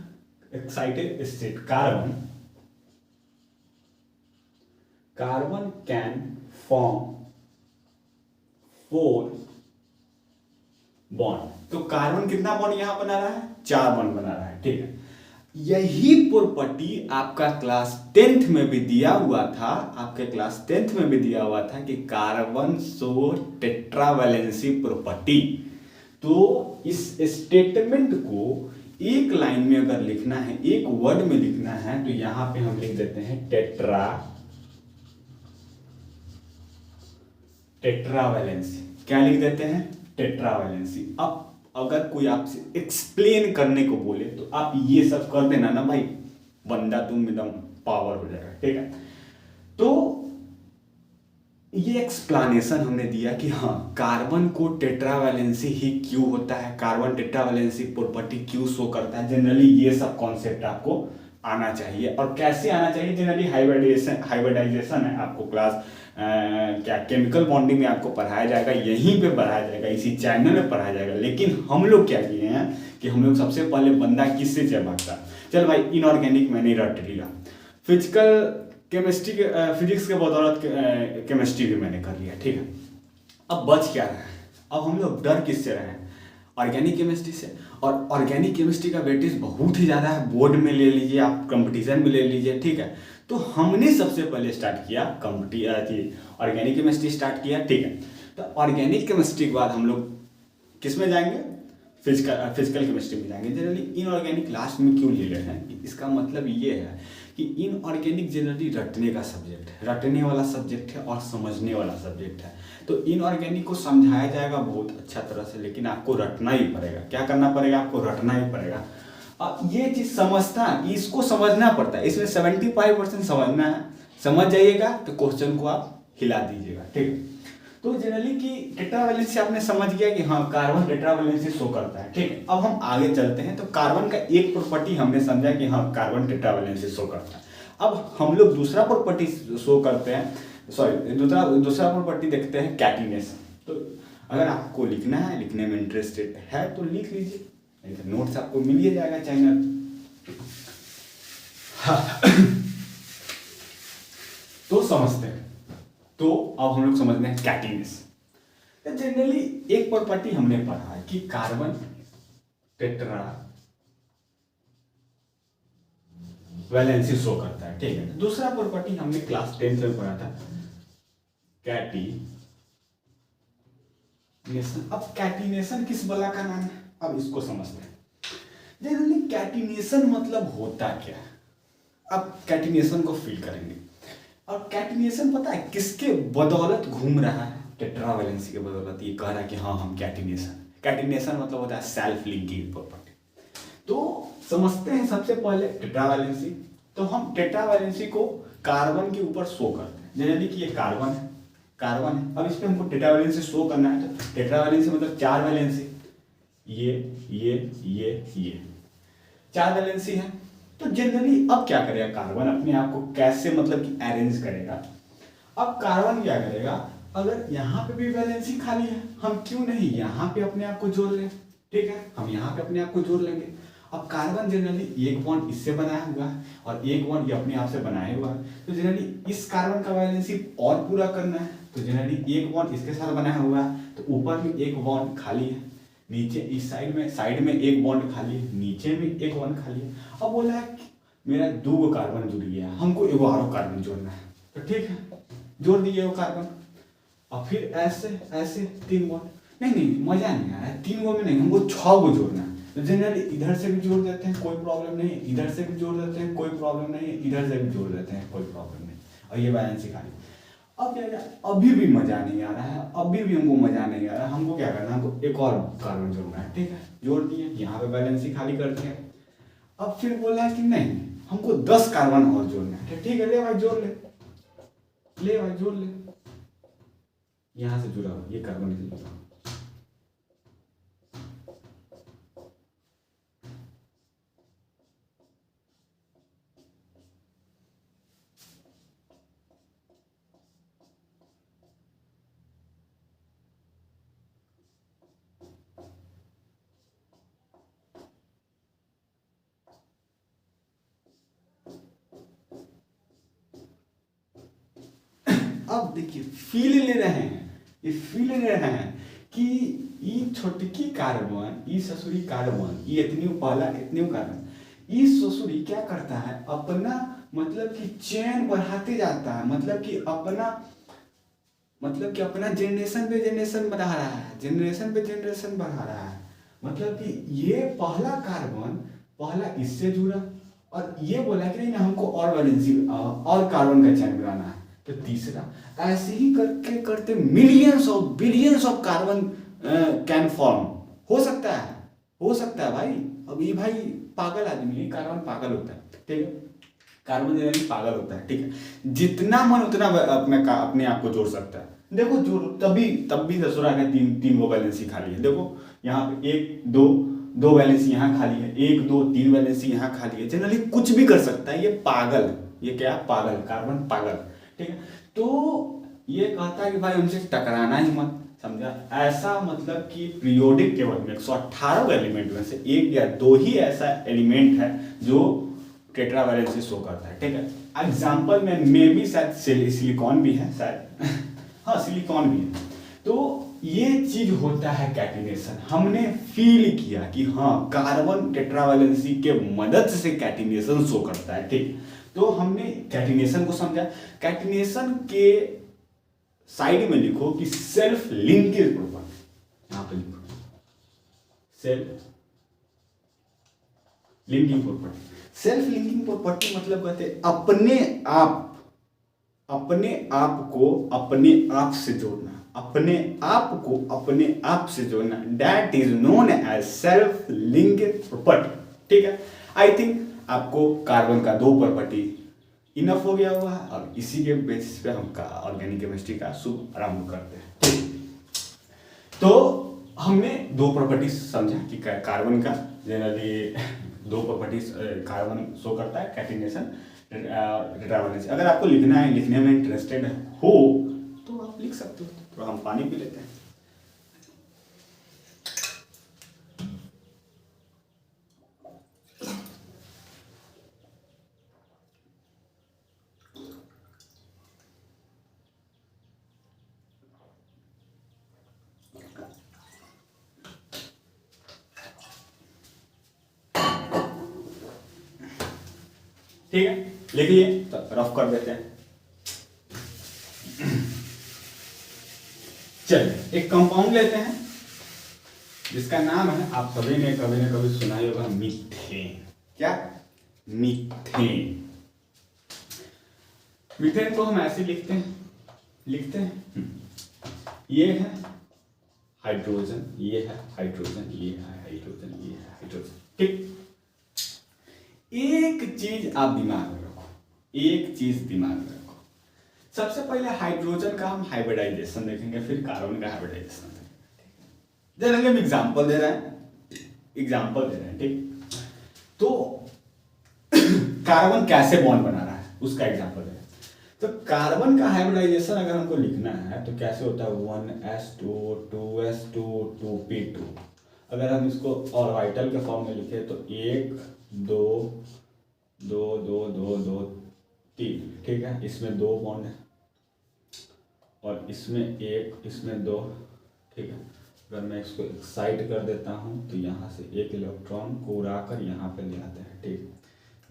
excited state carbon can form 4 bond. तो कार्बन कितना बॉन्ड यहां बना रहा है, 4 बॉन्ड बना रहा है, ठीक है। यही प्रॉपर्टी आपका क्लास 10th में भी दिया हुआ था, कि कार्बन शो टेट्रावैलेंसी प्रॉपर्टी। तो इस स्टेटमेंट को एक लाइन में अगर लिखना है, एक वर्ड में लिखना है, तो यहां पे हम लिख देते हैं टेट्रावैलेंसी। क्या लिख देते हैं, टेट्रावैलेंसी। अब अगर कोई आपसे एक्सप्लेन करने को बोले तो आप ये सब कर देना ना भाई, बंदा तुम एकदम पावर हो जाएगा, ठीक है। तो ये एक्सप्लेनेशन हमने दिया कि हाँ, कार्बन को टेट्रावैलेंसी ही क्यों होता है, कार्बन टेट्रावैलेंसी प्रॉपर्टी क्यों शो करता है। जनरली ये सब कॉन्सेप्ट आपको आना चाहिए। और कैसे आना चाहिए, जनरली हाइब्रिडाइजेशन है आपको क्लास क्या केमिकल बॉन्डिंग में आपको पढ़ाया जाएगा, यहीं पे पढ़ाया जाएगा, इसी चैनल में पढ़ाया जाएगा। लेकिन हम लोग क्या किए हैं कि हम लोग सबसे पहले बंदा किससे चिपकता, चल भाई इनऑर्गेनिक मैंने रट लिया, फिजिक्स के बदौलत केमिस्ट्री भी मैंने कर लिया, ठीक है। अब बच क्या रहा है, अब हम लोग डर किससे रहे हैं, ऑर्गेनिक केमिस्ट्री से। और ऑर्गेनिक केमिस्ट्री का वेटेज बहुत ही ज़्यादा है, बोर्ड में ले लीजिए, आप कंपटीशन में ले लीजिए, ठीक है। तो हमने सबसे पहले स्टार्ट किया ऑर्गेनिक केमिस्ट्री स्टार्ट किया, ठीक है। तो ऑर्गेनिक केमिस्ट्री के बाद हम लोग किस में जाएंगे, फिजिकल केमिस्ट्री में जाएंगे। जनरली इनऑर्गेनिक लास्ट में क्यों ले रहे हैं, इसका मतलब ये है कि इनऑर्गेनिक जनरली रटने का सब्जेक्ट है, रटने वाला सब्जेक्ट है और समझने वाला सब्जेक्ट है। तो इनऑर्गेनिक को समझाया जाएगा बहुत अच्छा तरह से, लेकिन आपको रटना ही पड़ेगा। क्या करना पड़ेगा, आपको रटना ही पड़ेगा। ये चीज समझता है, इसको समझना पड़ता है, इसमें 75% समझना है। समझ जाइएगा तो क्वेश्चन को आप हिला दीजिएगा, ठीक है। तो जनरली कि टेट्रावैलेंसी आपने समझ गया कि हाँ कार्बन टेट्रावैलेंसी शो करता है, ठीक है। अब हम आगे चलते हैं। तो कार्बन का एक प्रॉपर्टी हमने समझा कि हाँ कार्बन टेट्रावैलेंसी शो करता है। अब हम लोग दूसरा प्रॉपर्टी शो करते हैं, दूसरा प्रॉपर्टी देखते हैं, कैटिनेशन। तो अगर आपको लिखना है, लिखने में इंटरेस्टेड है तो लिख लीजिए, नहीं तो नोट्स आपको मिल ही जाएगा चैनल। तो समझते हैं। तो अब हम लोग समझते हैं कैटिनेशन। तो जनरली एक प्रॉपर्टी हमने पढ़ा है कि कार्बन टेट्रा वैलेंसी शो करता है, ठीक है। दूसरा प्रॉपर्टी हमने क्लास 10th में पढ़ा था, कैटिनेशन। अब कैटिनेशन किस बला का नाम है, अब इसको समझते हैं। जनरली कैटिनेशन मतलब होता क्या है, अब कैटिनेशन को फील करेंगे। और कैटिनेशन पता है किसके बदौलत घूम रहा है, टेट्रावैलेंसी के बदौलत। ये कह रहा है कि हाँ हम कैटिनेशन मतलब होता है सेल्फ लिंकिंग प्रॉपर्टी। तो समझते हैं सबसे पहले टेट्रावैलेंसी। तो हम टेट्रावैलेंसी को कार्बन के ऊपर शो करते हैं। जनरली कि ये कार्बन है। अब इस पे हमको टेट्रावैलेंसी शो करना है। तो टेट्रावैलेंसी मतलब 4 वैलेंसी, ये 4 वैलेंसी है। तो जनरली अब क्या करेगा कार्बन, अपने आप को कैसे मतलब कि अरेंज करेगा। अब कार्बन क्या करेगा, अगर यहाँ पे भी वैलेंसी खाली है, हम क्यों नहीं यहाँ पे अपने आप को जोड़ लें, ठीक है। हम यहाँ पे अपने आप को जोड़ लेंगे। अब कार्बन जनरली एक बॉन्ड इससे बनाया हुआ है और एक बॉन्ड ये अपने आप से बनाया हुआ है। तो जनरली इस कार्बन का वैलेंसी और पूरा करना है। तो जनरली एक बॉन्ड इसके साथ बनाया हुआ है, तो ऊपर में एक बॉन्ड खाली है, नीचे इस साइड में एक बॉन्ड खाली है, नीचे में एक बॉन्ड खाली है। अब बोला है मेरा 2 कार्बन जुड़ गया है, हमको 11 कार्बन जोड़ना है। तो ठीक है, जोड़ दिए वो कार्बन। और फिर ऐसे 3 बॉन्ड, नहीं मजा नहीं आ रहा है 3 गो में नहीं, हमको 6 गो जोड़ना है। तो जनरली इधर से भी जोड़ देते हैं, कोई प्रॉब्लम नहीं, इधर से भी जोड़ देते हैं, कोई प्रॉब्लम नहीं, इधर से भी जोड़ देते हैं, कोई प्रॉब्लम नहीं। और ये वैलेंसी खाली। अब क्या क्या अभी भी मजा नहीं आ रहा है, अभी भी हमको मजा नहीं आ रहा है, हमको क्या करना है, हमको एक और कार्बन जोड़ना है। ठीक है, जोड़ दिए, यहाँ पे वैलेंसी खाली करते हैं। अब फिर बोला है कि नहीं हमको 10 कार्बन और जोड़ना है। ठीक है, ले भाई जोड़ ले, ले भाई जोड़ ले, यहाँ से जुड़ा हुआ, ये कार्बन से जुड़ा हुआ। अब देखिए फील ले रहे हैं, ये फील ले रहे हैं कि ये छोटकी कार्बन, ये ससुरी कार्बन, ये इतनी पहला इतनी कार्बन, ये ससुरी क्या करता है अपना मतलब कि चेन बढ़ाते जाता है, मतलब कि अपना जनरेशन पे जनरेशन बढ़ा रहा है, जनरेशन पे जनरेशन बढ़ा रहा है। मतलब कि ये पहला कार्बन पहला इससे जुड़ा और ये बोला कि नहीं हमको और वैलेंसी और कार्बन का चेन बनाना है, तो तीसरा ऐसे ही करके करते millions of billions of carbon can form हो सकता है, हो सकता है भाई। अब ये भाई पागल आदमी है, कार्बन पागल होता है। ठीक है, कार्बन जनरली पागल होता है। ठीक है, जितना मन उतना अपने आप को जोड़ सकता है। देखो जोड़ तभी तब भी ससुरा ने तीन वो वैलेंसी खाली है। देखो यहाँ पे एक दो दो वैलेंसी यहाँ खाली है, एक दो तीन वैलेंसी यहाँ खाली है। जनरली कुछ भी कर सकता है, ये पागल है, ये क्या पागल, कार्बन पागल। ठीक है, तो ये कहता है कि भाई हमसे टकराना ही मत, समझा। ऐसा मतलब कि पीरियोडिक टेबल में 118 एलिमेंट में से एक या दो ही ऐसा एलिमेंट है जो टेट्रा वैलेंसी शो करता है। ठीक है, एग्जाम्पल में मे भी शायद सिलिकॉन भी है शायद हाँ सिलिकॉन भी है। तो ये चीज होता है कैटिनेशन। हमने फील किया कि हाँ कार्बन टेट्रा वैलेंसी के मदद से कैटिनेशन शो करता है। ठीक, तो हमने कैटिनेशन को समझा। कैटिनेशन के साइड में लिखो कि सेल्फ लिंकेज प्रॉपर्टी, यहां पे लिखो self linking property. Self linking property मतलब कहते हैं अपने आप को अपने आप से जोड़ना, अपने आप को अपने आप से जोड़ना, that is known as self linking property. ठीक है, आई थिंक आपको कार्बन का दो प्रॉपर्टी इनफ हो गया हुआ है और इसी के बेसिस पे हम ऑर्गेनिक केमिस्ट्री का शुभ आरंभ करते हैं। ठीक, तो हमने दो प्रॉपर्टीज समझा कि कार्बन का जनरली दो प्रॉपर्टीज कार्बन शो करता है, कैटिनेशन, टेट्रावैलेंसी। अगर आपको लिखना है, लिखने में इंटरेस्टेड हो तो आप लिख सकते हो। तो हम पानी पी लेते हैं। ठीक है, लिख लिए तो रफ कर देते हैं। चलिए एक कंपाउंड लेते हैं जिसका नाम है, आप सभी ने कभी ना कभी सुना ही होगा, मीथेन। क्या? मीथेन। मीथेन को हम ऐसे लिखते हैं ये है हाइड्रोजन, ये है हाइड्रोजन, ये है हाइड्रोजन, ये है हाइड्रोजन। ठीक, एक चीज आप दिमाग में रखो, एक चीज दिमाग में रखो। सबसे पहले हाइड्रोजन का हम हाइब्रिडाइजेशन देखेंगे, फिर कार्बन का हाइब्रिडाइजेशन देखेंगे। जैसे हम एग्जांपल दे रहे हैं, ठीक। तो कार्बन कैसे बॉन्ड बना रहा है उसका एग्जांपल दे रहे हैं। तो कार्बन का हाइब्रिडाइजेशन अगर हमको लिखना है तो कैसे होता है, 1s2 2s2 2p2। अगर हम इसको ऑर्बिटल के फॉर्म में लिखे तो 1 2 2 2 2 2 3। ठीक है, इसमें दो बॉन्ड है और इसमें एक, इसमें दो। ठीक है, अगर मैं इसको एक्साइट कर देता हूँ तो यहाँ से एक इलेक्ट्रॉन को उड़ाकर यहाँ पे ले आते हैं। ठीक,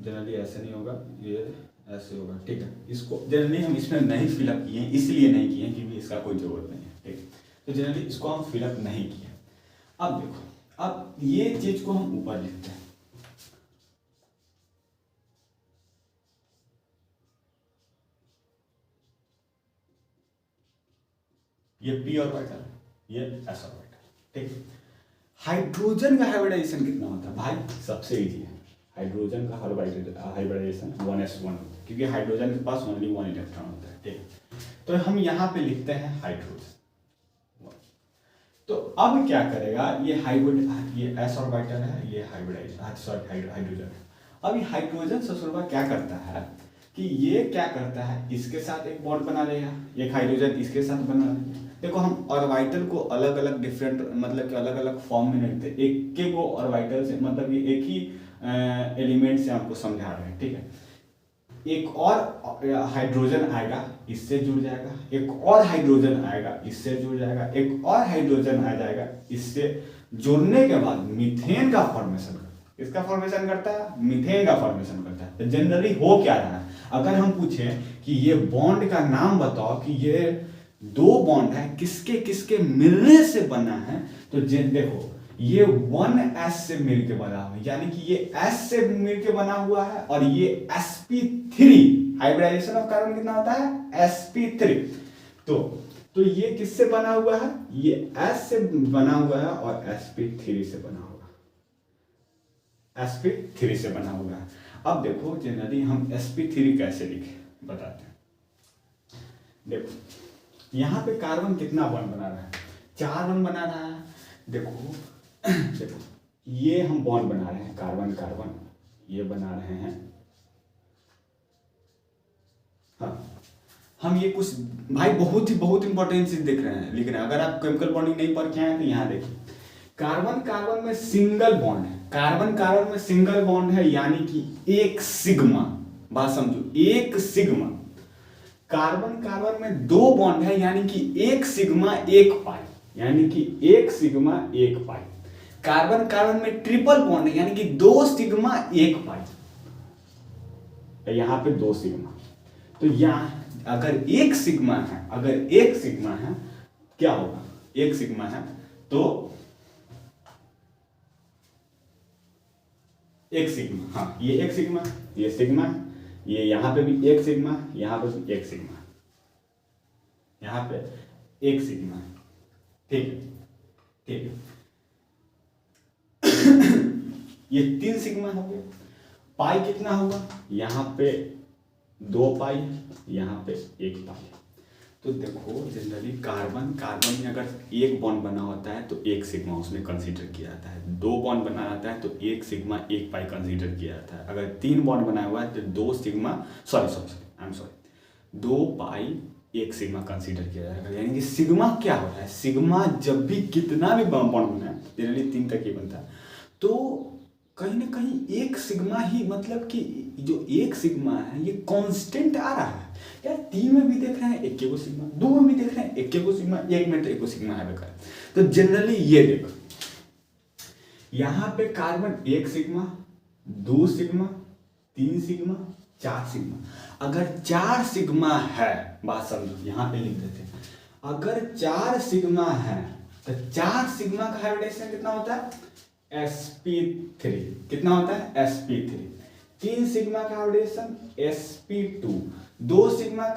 जनरली ऐसे नहीं होगा, ये ऐसे होगा। ठीक है, इसको जनरली हम इसमें नहीं फिलअप किए, इसलिए नहीं किए क्योंकि इसका कोई जरूरत नहीं है। ठीक, तो जनरली इसको हम फिलअप नहीं किए। अब देखो, अब ये चीज को हम ऊपर लिखते हैं। ये p ऑर्बिटल, ये s ऑर्बिटल, ठीक है। हाइड्रोजन का हाइब्रिडाइजेशन कितना होता है भाई? सबसे इजी है, हाइड्रोजन का हाइब्रिडाइजेशन 1s1 होता है, क्योंकि हाइड्रोजन के पास ओनली 1 इलेक्ट्रॉन होता है, ठीक है। तो हम यहाँ पे लिखते हैं हाइड्रोजन। तो अब क्या करेगा ये ये s ऑर्बिटल है, ये हाइड्रोजन है। अब ये हाइड्रोजन ससुरबा क्या करता है कि ये क्या करता है, इसके साथ एक बॉन्ड बना लेगा, एक हाइड्रोजन इसके साथ बना लेगा। देखो हम ऑर्बिटल को अलग अलग डिफरेंट मतलब कि अलग अलग फॉर्म में रखते हैं, एक के वो ऑर्बिटल से मतलब ये एक ही एलिमेंट से आपको समझा रहे हैं, ठीक है। एक और हाइड्रोजन आएगा इससे जुड़ जाएगा, एक और हाइड्रोजन आएगा इससे जुड़ जाएगा, एक और हाइड्रोजन आ जाएगा इससे जुड़ने के बाद मीथेन का फॉर्मेशन करता है। इसका फॉर्मेशन करता है, मीथेन का फॉर्मेशन करता है। तो जनरली हो क्या रहा है, अगर हम पूछें कि ये बॉन्ड का नाम बताओ कि ये दो बॉन्ड है किसके किसके मिलने से बना है, तो देखो ये 1s से मिलके बना हुआ है, यानी कि ये s से मिलके बना हुआ है, और ये sp3 हाइब्रिडाइजेशन ऑफ कार्बन कितना होता है sp3। तो ये किससे बना हुआ है, ये s से बना हुआ है और sp3 से बना हुआ है, sp3 से बना हुआ है। अब देखो जनरली हम sp3 कैसे लिखे बताते हैं। देखो यहाँ पे कार्बन कितना बॉन्ड बना रहा है, 4 बॉन्ड बना रहा है। देखो देखो ये हम बॉन्ड बना रहे हैं, कार्बन कार्बन ये बना रहे हैं। हाँ हम ये कुछ भाई बहुत इंपॉर्टेंट चीज लिख रहे हैं। अगर आप केमिकल बॉन्डिंग नहीं पढ़ के आए तो यहाँ देखिए, कार्बन कार्बन में सिंगल बॉन्ड है, कार्बन कार्बन में सिंगल बॉन्ड है, यानी कि एक सिग्मा। बात समझो, एक सिग्मा। कार्बन कार्बन में 2 बॉन्ड है, यानी कि एक सिग्मा एक पाई, यानी कि एक सिग्मा एक पाई। कार्बन कार्बन में ट्रिपल बॉन्ड है, यानी कि 2 सिग्मा एक पाई, यहां पे 2 सिग्मा। तो यहां अगर एक सिग्मा है, क्या होगा, एक सिग्मा है तो एक सिग्मा, हाँ ये एक सिग्मा, ये सिग्मा, ये यहां पे भी एक सिग्मा, यहां पे भी एक सिग्मा, यहां पे एक सिग्मा, ठीक है ठीक है। ये 3 सिग्मा हो गया। पाई कितना होगा, यहाँ पे 2 पाई, यहाँ पे 1 पाई। तो देखो जनरली कार्बन कार्बन में अगर एक बॉन्ड बना होता है तो 1 सिग्मा उसमें कंसीडर किया जाता है, 2 बॉन्ड बना रहता है तो 1 सिग्मा 1 पाई कंसीडर किया जाता है। अगर 3 बॉन्ड बनाया हुआ है तो 2 सिग्मा 2 पाई 1 सिग्मा कंसीडर किया जाएगा। यानी कि सिग्मा क्या हो रहा है, सिग्मा जब भी कितना भी बॉन्ड बना है, जनरली 3 तक ही बनता है, तो कहीं ना कहीं एक सिग्मा ही, मतलब कि जो एक सिग्मा है ये कांस्टेंट आ रहा है। यार 3 में भी देख रहे हैं 1 सिग्मा, 2 में भी देख रहे हैं 1 सिग्मा, 1 में तो 1 सिग्मा है बेकार। तो जनरली ये देखो यहाँ पे carbon 1 sigma, 2 sigma, 3 sigma, 4 sigma. अगर 4 सिग्मा है, बात समझो यहाँ पे लिख देते हैं, अगर 4 सिग्मा है तो 4 सिग्मा का हाइब्रिडाइजेशन कितना होता है sp3, कितना होता है sp3। 3 सिग्मा का हाइब्रिडेशन sp2, 2 सिग्मा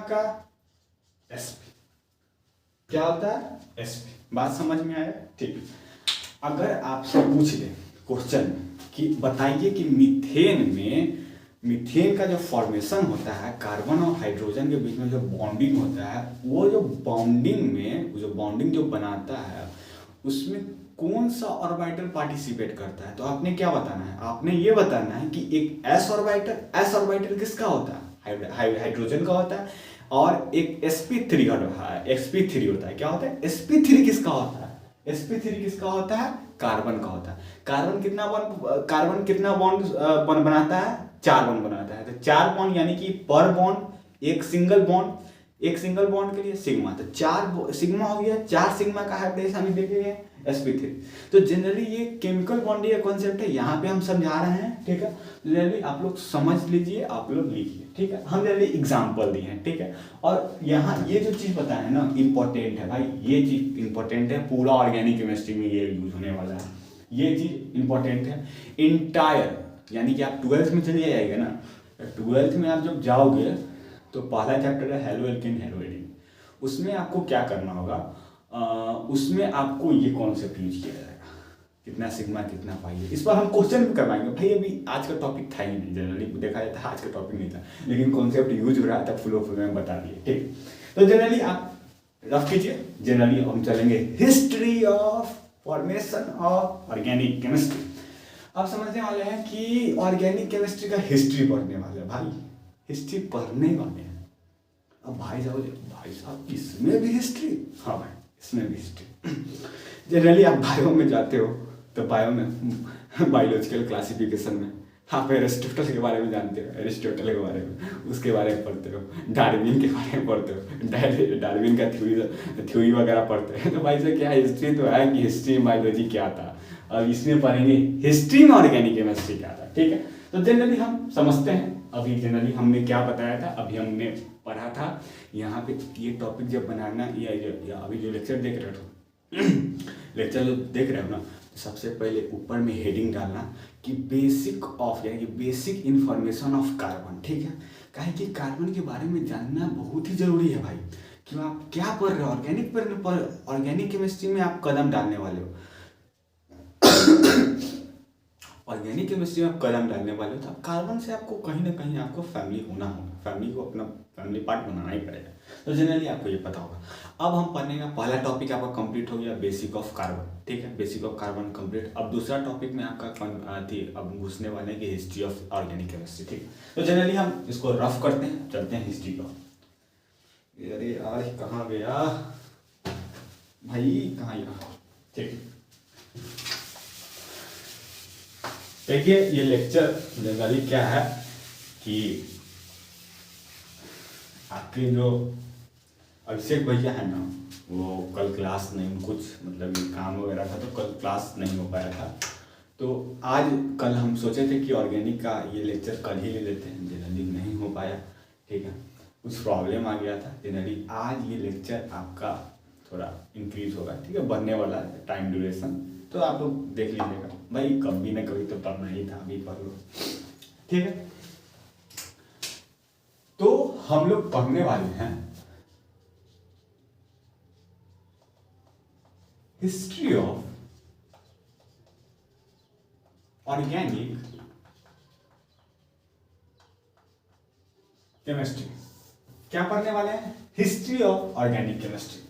का sp, क्या होता है sp। बात समझ में आया, ठीक है। अगर आपसे पूछ ले क्वेश्चन कि बताइए कि मीथेन का जो फॉर्मेशन होता है कार्बन और हाइड्रोजन के बीच में जो बॉन्डिंग होता है, वो जो बॉन्डिंग जो बनाता है उसमें कौन सा ऑर्बिटल पार्टिसिपेट करता है। तो आपने क्या बताना है, आपने ये बताना है कि एक s ऑर्बिटल किसका होता है, हाइड्रोजन का होता है, और एक sp3 होता है। क्या होता है sp3 किसका होता है, sp3 किसका होता है, कार्बन का होता है। कार्बन कितना बॉन्ड बनाता है, 4 बॉन्ड बनाता है। तो 4 बॉन्ड यानी कि पर बॉन्ड एक सिंगल बॉन्ड के लिए सिग्मा, तो 4 सिग्मा हो गया। 4 सिग्मा का हाइब्रिडेशन हम देखेंगे sp3। तो जनरली ये केमिकल बॉन्डिंग का कॉन्सेप्ट है, यहाँ पे हम समझा रहे हैं, ठीक है। जनरली आप लोग समझ लीजिए, आप लोग लिखिए, ठीक है। हम जनरली एग्जांपल दिए हैं, ठीक है। और यहाँ ये जो चीज़ बताया है ना इंपॉर्टेंट है भाई, ये चीज़ इंपॉर्टेंट है, पूरा ऑर्गेनिक केमिस्ट्री में ये यूज होने वाला है, ये चीज़ इंपॉर्टेंट है। इंटायर यानी कि आप 12th में चले जाइएगा ना, 12th में आप जब जाओगे तो पहला चैप्टर है हेलो एल्केन हेलो एडिन। उसमें आपको क्या करना होगा, उसमें आपको ये कॉन्सेप्ट यूज किया जाएगा, कितना सिग्मा कितना पाई है। इस पर हम क्वेश्चन भी करवाएंगे भाई, अभी आज का टॉपिक था ही नहीं, जनरली देखा जाता है आज का टॉपिक नहीं था, लेकिन कॉन्सेप्ट यूज हो रहा था, फुल ऑफ में बता दिए। ठीक, तो जनरली आप रफ कीजिए। जनरली हम चलेंगे history of formation of organic chemistry. आप समझने वाले हैं कि ऑर्गेनिक केमिस्ट्री का हिस्ट्री पढ़ने वाले हैं भाई, हिस्ट्री पढ़ने वाले हैं। अब भाई साहब इसमें भी हिस्ट्री? हाँ भाई, इसमें भी हिस्ट्री। जनरली आप बायो में जाते हो तो बायो में बायोलॉजिकल क्लासिफिकेशन में आप एरिस्टोटल के बारे में जानते हो, एरिस्टोटल के बारे में, उसके बारे में पढ़ते हो, डार्विन के बारे में पढ़ते हो, डार्विन का थ्योरी वगैरह पढ़ते हो। तो भाई से क्या हिस्ट्री तो है कि हिस्ट्री में बायोलॉजी क्या था, अब इसमें पढ़ेंगे हिस्ट्री में ऑर्गेनिक केमिस्ट्री क्या था। ठीक है, तो जनरली हम समझते हैं। अभी जनरली हमने क्या बताया था, अभी हमने पढ़ा था यहाँ पे ये टॉपिक जब बनाना या अभी जो लेक्चर देख रहे हो लेक्चर जो देख रहे हो ना, तो सबसे पहले ऊपर में हेडिंग डालना कि बेसिक ऑफ, यानी कि बेसिक इंफॉर्मेशन ऑफ कार्बन। ठीक है, काहे कि कार्बन के बारे में जानना बहुत ही जरूरी है भाई, कि आप क्या पढ़ रहे हो, ऑर्गेनिक केमिस्ट्री में आप कदम डालने वाले हो। ऑर्गेनिक केमिस्ट्री में आप कदम डालने वाले हो, तो कार्बन से आपको कहीं ना कहीं आपको फैमिली होना होगा, फैमिली को अपना फैमिली पार्ट बनाना ही पड़ेगा। तो जनरली आपको ये पता होगा। अब हम पढ़ने का पहला टॉपिक आपका कंप्लीट हो गया, बेसिक ऑफ कार्बन। ठीक है, बेसिक ऑफ कार्बन कंप्लीट। अब दूसरा टॉपिक में आपका थी, अब घुसने वाले हैं कि हिस्ट्री ऑफ ऑर्गेनिक केमिस्ट्री। ठीक, तो जनरली हम इसको रफ करते हैं, चलते हैं हिस्ट्री का। अरे यार कहाँ गया भाई, कहाँ गया? ठीक, देखिए ये लेक्चर जनरली क्या है कि आपके जो अभिषेक भैया है ना, वो कल क्लास नहीं, कुछ मतलब ये काम वगैरह था तो कल क्लास नहीं हो पाया था। तो आज कल हम सोचे थे कि ऑर्गेनिक का ये लेक्चर कल ही ले लेते हैं, जनरली नहीं हो पाया। ठीक है, कुछ प्रॉब्लम आ गया था। जनरली आज ये लेक्चर आपका थोड़ा इंक्रीज होगा। ठीक है, बढ़ने वाला है टाइम ड्यूरेशन, तो आप लोग देख लीजिएगा भाई, कभी ना कभी तो पढ़ना ही था, अभी पढ़ लो। ठीक है, तो हम लोग पढ़ने वाले हैं हिस्ट्री ऑफ ऑर्गेनिक केमिस्ट्री। क्या पढ़ने वाले हैं? History of organic chemistry.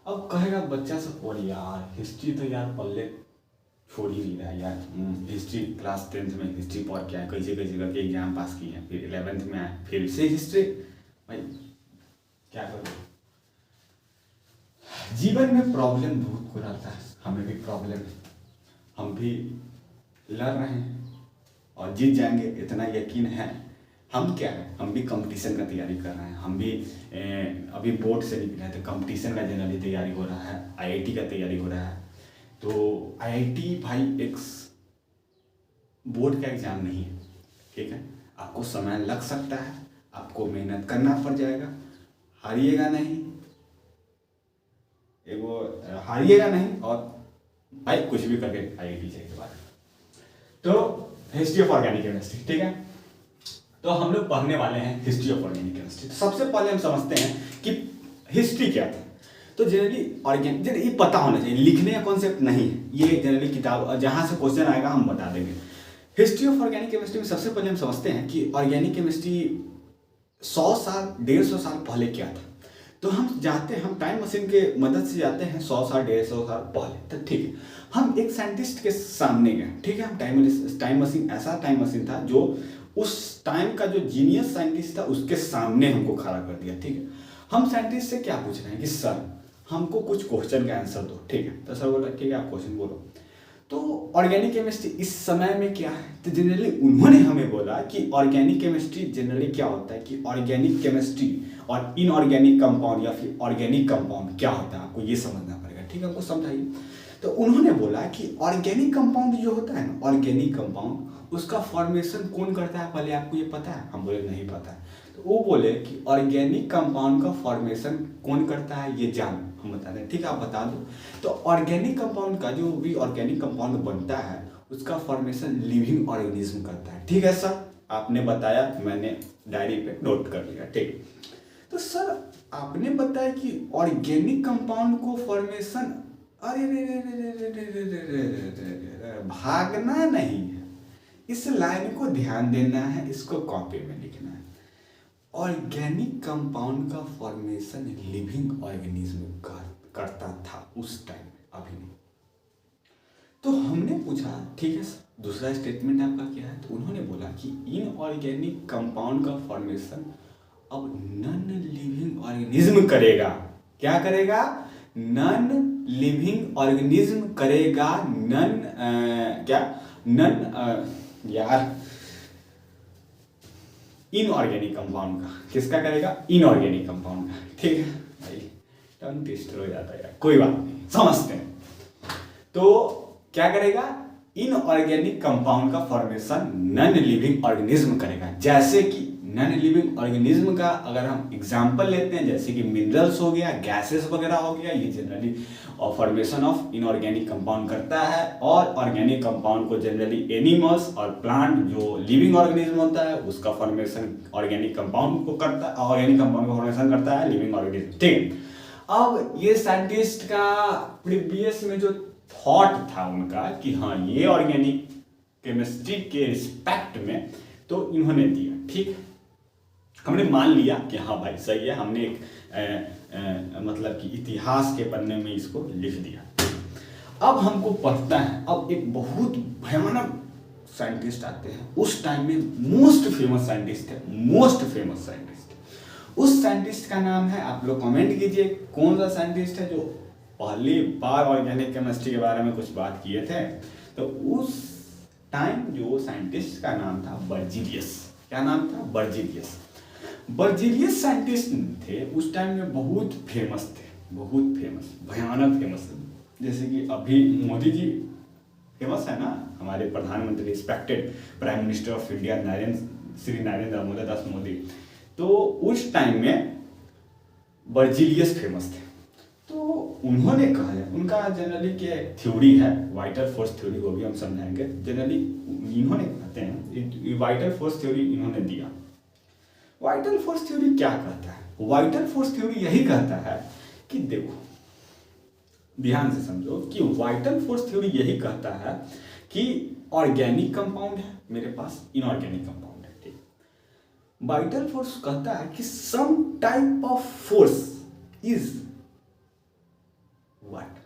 अब कहेगा बच्चा सब, और यार हिस्ट्री तो यार पढ़ले छोड़ ही नहीं रहा यार, हिस्ट्री क्लास 10th में हिस्ट्री पढ़ के आए, कैसे कैसे करके एग्जाम पास किए हैं, फिर 11th में आए फिर से हिस्ट्री। भाई क्या करो, जीवन में प्रॉब्लम बहुत को रहता है, हमें भी प्रॉब्लम है, हम भी लड़ रहे हैं और जीत जाएंगे इतना यकीन है। हम क्या है, हम भी कंपटीशन का तैयारी कर रहे हैं, हम भी अभी बोर्ड से निकले हैं तो कंपटीशन का जनरली तैयारी हो रहा है, आईआईटी का तैयारी हो रहा है। तो आईआईटी भाई एक बोर्ड का एग्जाम नहीं है। ठीक है, आपको समय लग सकता है, आपको मेहनत करना पड़ जाएगा, हारिएगा नहीं, वो हारिएगा नहीं, और भाई कुछ भी करके आईआईटी जाएगा के बाद। तो हिस्ट्री ऑफ ऑर्गेनिक केमिस्ट्री। ठीक है, तो हम लोग पढ़ने वाले हैं हिस्ट्री ऑफ ऑर्गेनिक केमिस्ट्री। तो सबसे पहले हम समझते हैं कि हिस्ट्री क्या था। तो जनरली ऑर्गेनिक ये पता होना चाहिए, लिखने का कॉन्सेप्ट नहीं है, ये जनरली किताब जहाँ से क्वेश्चन आएगा हम बता देंगे। हिस्ट्री ऑफ ऑर्गेनिक केमिस्ट्री में सबसे पहले हम समझते हैं कि ऑर्गेनिक केमिस्ट्री 100 साल 150 साल पहले क्या था। तो हम जाते हैं, हम टाइम मशीन के मदद से जाते हैं 100 साल 150 साल पहले। तो ठीक है, हम एक साइंटिस्ट के सामने गए। ठीक है, हम टाइम मशीन, ऐसा टाइम मशीन था जो उस टाइम का जो जीनियस साइंटिस्ट था उसके सामने हमको खड़ा कर दिया। ठीक है, हम साइंटिस्ट से क्या पूछ रहे हैं कि सर हमको कुछ क्वेश्चन का आंसर दो। ठीक है, तो सर बोला ठीक है आप क्वेश्चन बोलो। तो ऑर्गेनिक केमिस्ट्री इस समय में क्या है, तो जनरली उन्होंने हमें बोला कि ऑर्गेनिक केमिस्ट्री जनरली क्या होता है, कि ऑर्गेनिक केमिस्ट्री और इनऑर्गेनिक कंपाउंड या फिर ऑर्गेनिक कंपाउंड क्या होता है, आपको ये समझना पड़ेगा। ठीक है, आपको समझाइए। तो उन्होंने बोला कि ऑर्गेनिक कंपाउंड जो होता है ना, ऑर्गेनिक कंपाउंड, उसका फॉर्मेशन कौन करता है, पहले आपको ये पता है? हम बोले नहीं पता है। तो वो बोले कि ऑर्गेनिक कंपाउंड का फॉर्मेशन कौन करता है ये जान, हम बता दें। ठीक है, आप बता दो। तो ऑर्गेनिक कंपाउंड का जो भी ऑर्गेनिक कंपाउंड बनता है उसका फॉर्मेशन लिविंग ऑर्गेनिज्म करता है। ठीक है सर, आपने बताया, मैंने डायरी पे नोट कर लिया, ठीक। तो सर आपने बताया कि ऑर्गेनिक कंपाउंड को फॉर्मेशन, अरे रे रे रे रे रे रे रे रे रे रे रे रे रे, भागना नहीं है, इस लाइन को ध्यान देना है, इसको कॉपी में लिखना है। ऑर्गेनिक कंपाउंड का फॉर्मेशन लिविंग ऑर्गेनिज्म करता था उस टाइम में, अभी नहीं। तो हमने पूछा ठीक है सर दूसरा स्टेटमेंट आपका क्या है, तो उन्होंने बोला कि इनऑर्गेनिक कंपाउंड का फॉर्मेशन अब नॉन लिविंग ऑर्गेनिज्म करेगा। क्या करेगा? नॉन लिविंग ऑर्गेनिज्म करेगा। नॉन क्या नॉन यार इनऑर्गेनिक कंपाउंड का, किसका करेगा? इनऑर्गेनिक कंपाउंड का, ठीक है भाई, टंग ट्विस्टर हो जाता है यार, कोई बात नहीं, समझते हैं। तो क्या करेगा? इनऑर्गेनिक कंपाउंड का फॉर्मेशन नॉन लिविंग ऑर्गेनिज्म करेगा। जैसे कि नॉन लिविंग ऑर्गेनिज्म का अगर हम एग्जांपल लेते हैं, जैसे कि मिनरल्स हो गया, गैसेस वगैरह हो गया, ये generally formation of inorganic compound करता है। और ऑर्गेनिक कंपाउंड को जनरली एनिमल्स और प्लांट जो लिविंग ऑर्गेनिज्म होता है उसका फॉर्मेशन ऑर्गेनिक कंपाउंड को करता है, ऑर्गेनिक कंपाउंड का फॉर्मेशन करता है लिविंग ऑर्गेनिज्म, ठीक। अब ये साइंटिस्ट का प्रीवियस में जो थॉट था उनका कि हाँ ये ऑर्गेनिक केमिस्ट्री के रिस्पेक्ट में, तो इन्होंने दिया, ठीक। हमने मान लिया कि हाँ भाई सही है, हमने एक मतलब कि इतिहास के पन्ने में इसको लिख दिया। अब हमको पढ़ता है, अब एक बहुत भयानक साइंटिस्ट आते हैं उस टाइम में, मोस्ट फेमस साइंटिस्ट है, मोस्ट फेमस साइंटिस्ट। उस साइंटिस्ट का नाम है, आप लोग कमेंट कीजिए कौन सा साइंटिस्ट है जो पहली बार ऑर्गेनिक केमिस्ट्री के बारे में कुछ बात किए थे। तो उस टाइम जो साइंटिस्ट का नाम था बर्जीलियस। क्या नाम था? बर्जीलियस। बर्जीलियस साइंटिस्ट थे उस टाइम में, बहुत फेमस थे, बहुत फेमस, भयानक फेमस। जैसे कि अभी मोदी जी फेमस है ना, हमारे प्रधानमंत्री, respected prime minister of India Shri Narendra Damodar Das Modi. तो उस टाइम में बर्जीलियस फेमस थे। तो उन्होंने कहा है, उनका जनरली क्या थ्योरी है, वाइटल फोर्स थ्योरी, वो भी हम समझाएंगे। जनरली इन्होंने कहते हैं वाइटल फोर्स थ्योरी इन्होंने दिया। वाइटल फोर्स थ्योरी क्या कहता है? वाइटल फोर्स थ्योरी यही कहता है कि देखो ध्यान से समझो कि वाइटल फोर्स थ्योरी यही कहता है कि ऑर्गेनिक कंपाउंड है मेरे पास, इनऑर्गेनिक कंपाउंड है, ठीक। वाइटल फोर्स कहता है कि some type of force is what?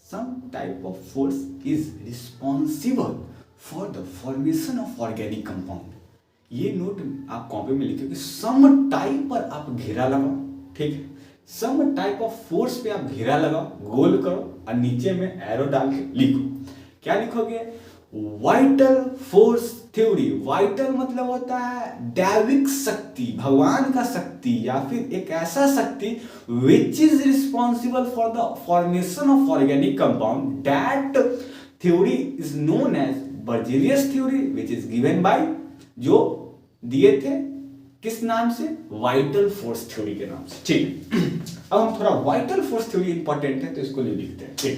Some type of force is responsible for the formation of organic compound. ये नोट आप कॉपी में लिखो कि सम टाइप पर आप घेरा लगाओ, ठीक है। सम टाइप ऑफ फोर्स पे आप घेरा लगाओ, गोल करो और नीचे में एरो डाल के लिखो। क्या लिखोगे? Vital force theory. वाइटल मतलब होता है दैविक शक्ति, भगवान का शक्ति, या फिर एक ऐसा शक्ति which is responsible for the formation of organic compound. That theory is known as Berzelius theory which is given by, जो दिए थे किस नाम से? वाइटल फोर्स थ्योरी के नाम से, ठीक। अब हम थोड़ा वाइटल फोर्स थ्योरी इंपॉर्टेंट है तो इसको ले लिखते हैं, ठीक।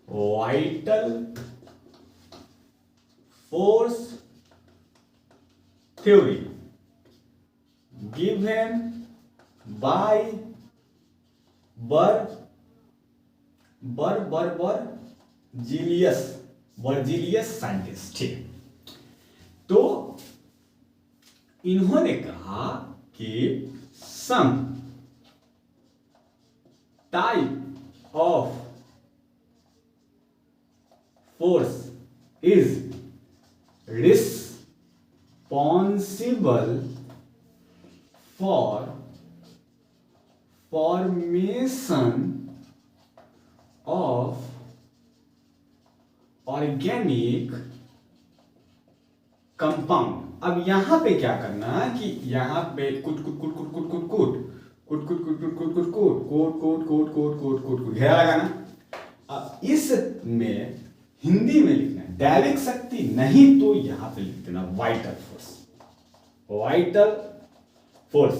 Vital force theory given by Berzelius scientist, ठीक। तो इन्होंने कहा कि some type of force is responsible for formation of organic compound। अब यहां पे क्या करना है कि यहां पे कुट कुट कुट कुट कुट कुट कुट कुट कुट कुट कुट कुट कुट कुट कोट कोट कोट कोट कोट कोट कोट घेरा लगाना। अब इसमें हिंदी में लिखना है दैविक शक्ति, नहीं तो यहां पे लिख देना वाइटल फोर्स। वाइटल फोर्स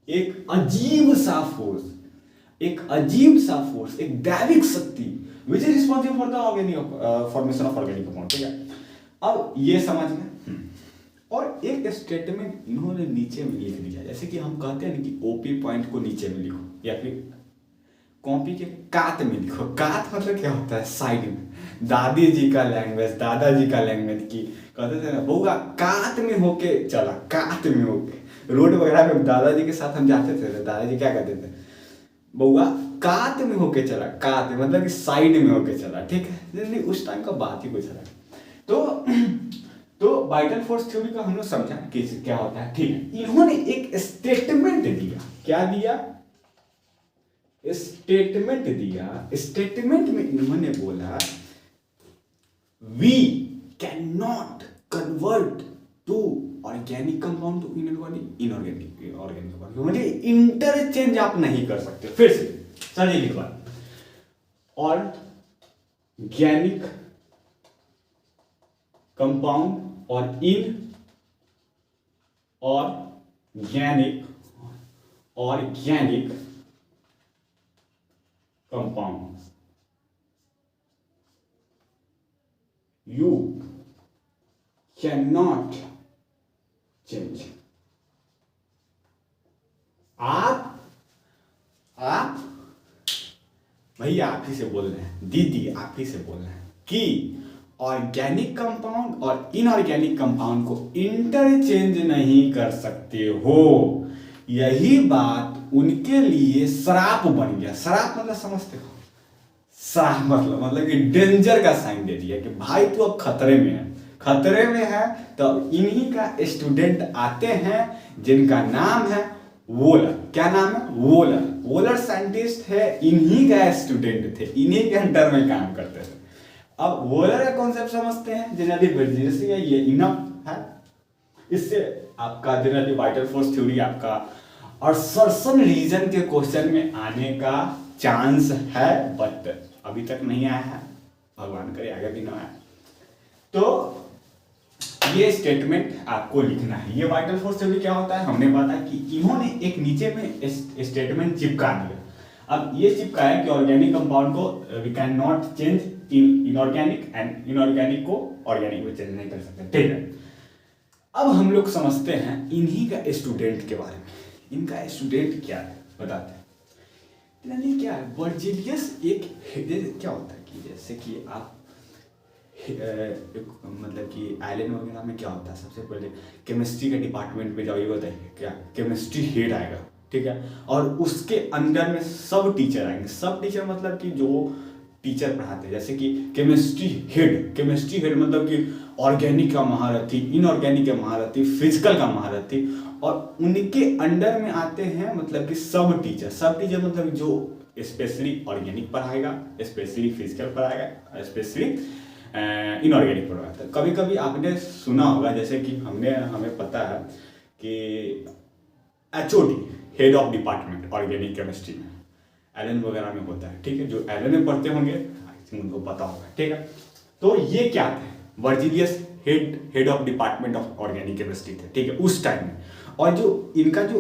एक अजीब सा फोर्स, एक अजीब सा फोर्स, एक दैविक शक्ति which is responsible for the organic formation of organic compound, ठीक है। अब ये समझ में। और एक स्टेटमेंट इन्होंने नीचे में लिख दिया, जैसे कि हम कहते हैं ना कि ओपी पॉइंट को नीचे में लिखो या फिर कॉपी के कात में लिखो। कात मतलब क्या होता है? साइड में। दादी जी का लैंग्वेज, दादाजी का लैंग्वेज की कहते थे ना, बउआ कात में होके चला, कात में होके। रोड वगैरह में दादाजी के साथ हम जाते थे तो दादाजी क्या कहते थे? बउआ कात में होके चला, कात में मतलब कि साइड में होके चला, ठीक है। नहीं, उस टाइम का बात ही कुछ अलग। तो वाइटल फोर्स थ्योरी का हम लोग समझा कि क्या होता है, ठीक है। इन्होंने एक स्टेटमेंट दिया, क्या दिया? स्टेटमेंट दिया। स्टेटमेंट में इन्होंने बोला we can not convert to organic compound to inorganic compound, मतलब इंटरचेंज आप नहीं कर सकते। फिर से चलिए लिखवा, ऑर्गेनिक कंपाउंड और organic compound you cannot change। आप भैया आप ही से बोल रहे हैं, दीदी आप ही से बोल रहे हैं कि ऑर्गेनिक कंपाउंड और इनऑर्गेनिक कंपाउंड को इंटरचेंज नहीं कर सकते हो। यही बात उनके लिए श्राप बन गया। श्राप मतलब समझते हो? श्राप मतलब कि डेंजर का साइन दे दिया कि भाई तू अब खतरे में है, खतरे में है। तो इन्हीं का स्टूडेंट आते हैं जिनका नाम है वोलर। क्या नाम है? वोलर। वोलर साइंटिस्ट है, इन्हीं का स्टूडेंट थे, इन्हीं के अंडर में काम करते थे। अब वोलर का कॉन्सेप्ट समझते हैं, जनरली वर्जिनिटी है, ये इनफ है। इससे आपका जनरली वाइटल फोर्स थ्योरी आपका और सर्सन रीजन के क्वेश्चन में आने का चांस है, बट अभी तक नहीं आया है, भगवान करे आगे भी ना आए। तो ये स्टेटमेंट आपको लिखना है। ये वाइटल फोर्स थ्योरी क्या होता है हमने बताया कि इन्होंने एक नीचे में स्टेटमेंट चिपका दिया। अब ये चिपकाया कि ऑर्गेनिक कंपाउंड को we can not change inorganic and inorganic को ऑर्गेनिक में चेंज नहीं कर सकते, ठीक है। अब हम लोग समझते हैं इन्हीं का स्टूडेंट के बारे में। इनका स्टूडेंट क्या है बताते हैं। क्या है वर्जिलियस? एक क्या होता है कि जैसे कि आप मतलब कि आइलैंड वगैरह में क्या होता है, सबसे पहले केमिस्ट्री के डिपार्टमेंट में जाओ, ये बताइए क्या केमिस्ट्री हेड आएगा, ठीक है। और उसके अंडर में सब टीचर आएंगे। सब टीचर मतलब कि जो टीचर पढ़ाते हैं, जैसे कि केमिस्ट्री हेड मतलब कि ऑर्गेनिक का महारथी, इनऑर्गेनिक का महारथी, फिजिकल का महारथी। और उनके अंडर में आते हैं मतलब कि सब टीचर मतलब जो स्पेशली ऑर्गेनिक पढ़ाएगा, स्पेशली फिजिकल पढ़ाएगा, स्पेशली इनऑर्गेनिक पढ़ाता है। कभी कभी आपने सुना होगा, जैसे कि हमें पता है कि HOD head of department organic chemistry में एलन वगैरह में होता है, ठीक है। जो एलन में पढ़ते होंगे आई थिंक उनको पता होगा, ठीक है। तो ये क्या थे? Berzelius head of department of organic chemistry थे, ठीक है, उस टाइम में। और जो इनका जो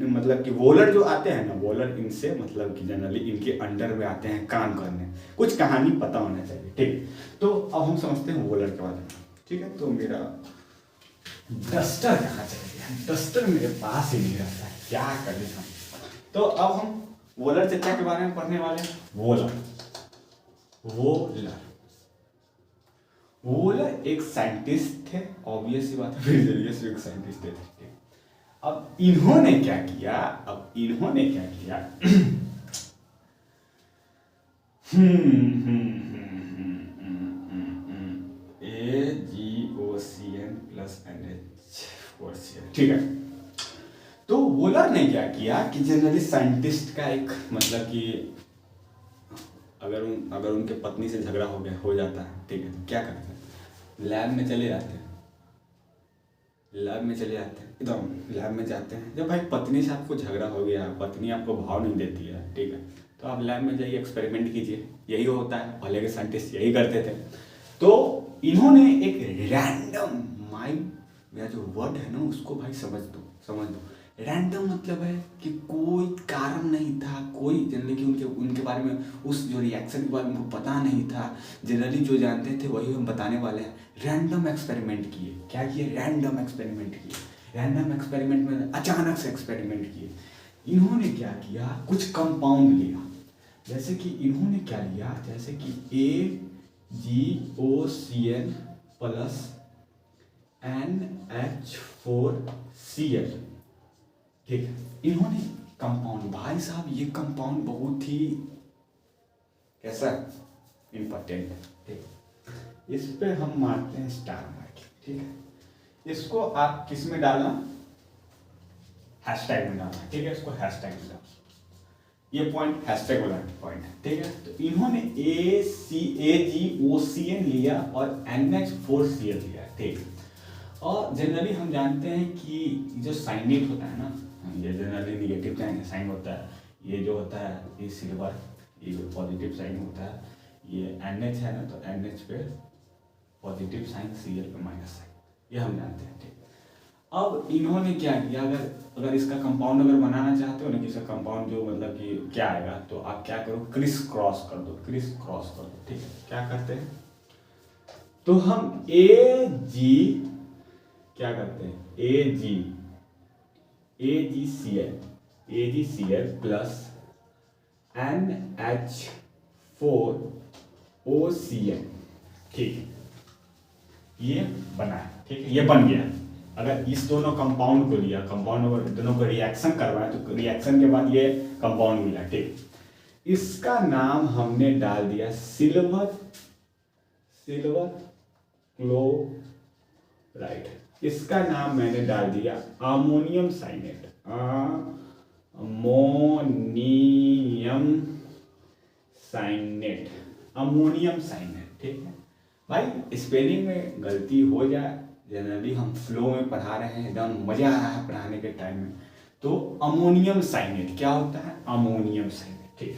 मतलब कि वोलर जो आते हैं ना, वोलर इनसे मतलब कि जनरली इनके अंडर में आते हैं काम करने। कुछ कहानी पता होना चाहिए, ठीक। तो अब हम समझते हैं वोलर के बारे में, ठीक है। तो मेरा डस्टर कहाँ चला गया? डस्टर मेरे पास ही नहीं रहता है, क्या करें हम। तो अब हम वोलर चर्चा के बारे में पढ़ने वाले हैं। वोलर एक साइंटिस्ट थे, ऑब्वियस सी बात है, वर्जिलियस एक साइंटिस्ट थे। अब इन्होंने क्या किया? AgOCN + NH4Cl, ठीक है। तो वोलर ने क्या किया कि जनरली साइंटिस्ट का एक मतलब कि अगर उनके पत्नी से झगड़ा हो जाता है, ठीक है, तो क्या करते हैं? लैब में चले जाते हैं, एकदम लैब में जाते हैं। जब भाई पत्नी से आपको झगड़ा हो गया, पत्नी आपको भाव नहीं देती है, ठीक है, तो आप लैब में जाइए, एक्सपेरिमेंट कीजिए। यही होता है, पहले के साइंटिस्ट यही करते थे। तो इन्होंने एक रैंडम माइंड या जो वर्ड है ना, उसको भाई समझ दो रैंडम मतलब है कि कोई कारण नहीं था, कोई जनरली कि उनके उनके बारे में, उस जो रिएक्शन के बारे में उनको पता नहीं था। जनरली जो जानते थे वही हम बताने वाले हैं। रैंडम एक्सपेरिमेंट किए, क्या किए? रैंडम एक्सपेरिमेंट किए। रैंडम एक्सपेरिमेंट में अचानक से एक्सपेरिमेंट किए। इन्होंने क्या किया? कुछ कंपाउंड लिया। जैसे कि इन्होंने क्या लिया? जैसे कि AgOCl प्लस NH4Cl, ठीक है। इन्होंने कंपाउंड, भाई साहब ये कंपाउंड बहुत ही कैसा इम्पोर्टेंट है, ठीक है। इस पे हम मारते हैं स्टार मार्किंग, ठीक है। इसको आप किस में डालना? हैशटैग में डालना, ठीक है। इसको हैशटैग में डालना, ये पॉइंट हैशटैग वाला पॉइंट है, ठीक है। तो इन्होंने AgOCl लिया और NH4Cl लिया, ठीक है। और जनरली हम जानते हैं कि जो साइनेट होता है ना, ये जनरली निगेटिव साइन होता है। ये जो होता है ये सिल्वर, ये पॉजिटिव साइन होता है। ये NH है ना, तो NH पे पॉजिटिव साइन, Cl पे माइनस साइन, ये हम जानते हैं, ठीक। अब इन्होंने क्या किया? अगर इसका कंपाउंड अगर बनाना चाहते हो ना कि इसका कंपाउंड जो मतलब कि क्या आएगा, तो आप क्या करो? क्रिस क्रॉस कर दो, क्रिस क्रॉस कर दो, ठीक है। क्या करते हैं? तो हम क्या करते हैं? AgCl प्लस NH4OCl, ठीक है। ये बना है, ठीक है, ये बन गया। अगर इस दोनों कंपाउंड को लिया, कंपाउंड और दोनों को रिएक्शन करवाया, तो रिएक्शन के बाद ये कंपाउंड मिला, ठीक। इसका नाम हमने डाल दिया सिल्वर क्लोराइड। इसका नाम मैंने डाल दिया अमोनियम साइनेट, अमोनियम साइनेट, ठीक है। भाई स्पेलिंग में गलती हो जाए, जनरली हम फ्लो में पढ़ा रहे हैं, एकदम मजा आ रहा है पढ़ाने के टाइम में, तो अमोनियम साइनेट क्या होता है? अमोनियम साइनेट, ठीक है।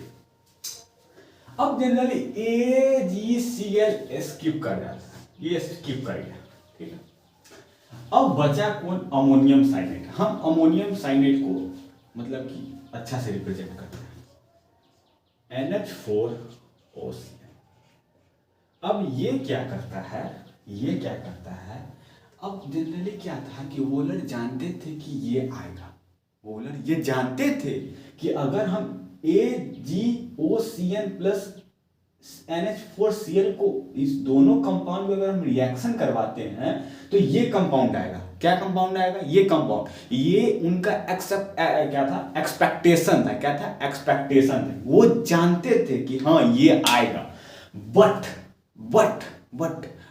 अब जनरली AgCl स्किप कर जाता है, ये स्किप कर गया, ठीक है। अब बचा कौन? Ammonium cyanate. हम अमोनियम साइनेट को मतलब कि अच्छा से रिप्रेजेंट करते हैं, NH4OCl। अब ये क्या करता है? अब जनरली क्या था कि वोलर जानते थे कि ये आएगा, वोलर ये जानते थे कि अगर हम AgOCl प्लस NH4Cl को, इस दोनों कंपाउंड में अगर हम रिएक्शन करवाते हैं तो ये कंपाउंड आएगा। क्या कंपाउंड आएगा? ये कंपाउंड। ये उनका एक्सपेक्टेशन था। क्या था? एक्सपेक्टेशन था। वो जानते थे कि हाँ ये आएगा। बट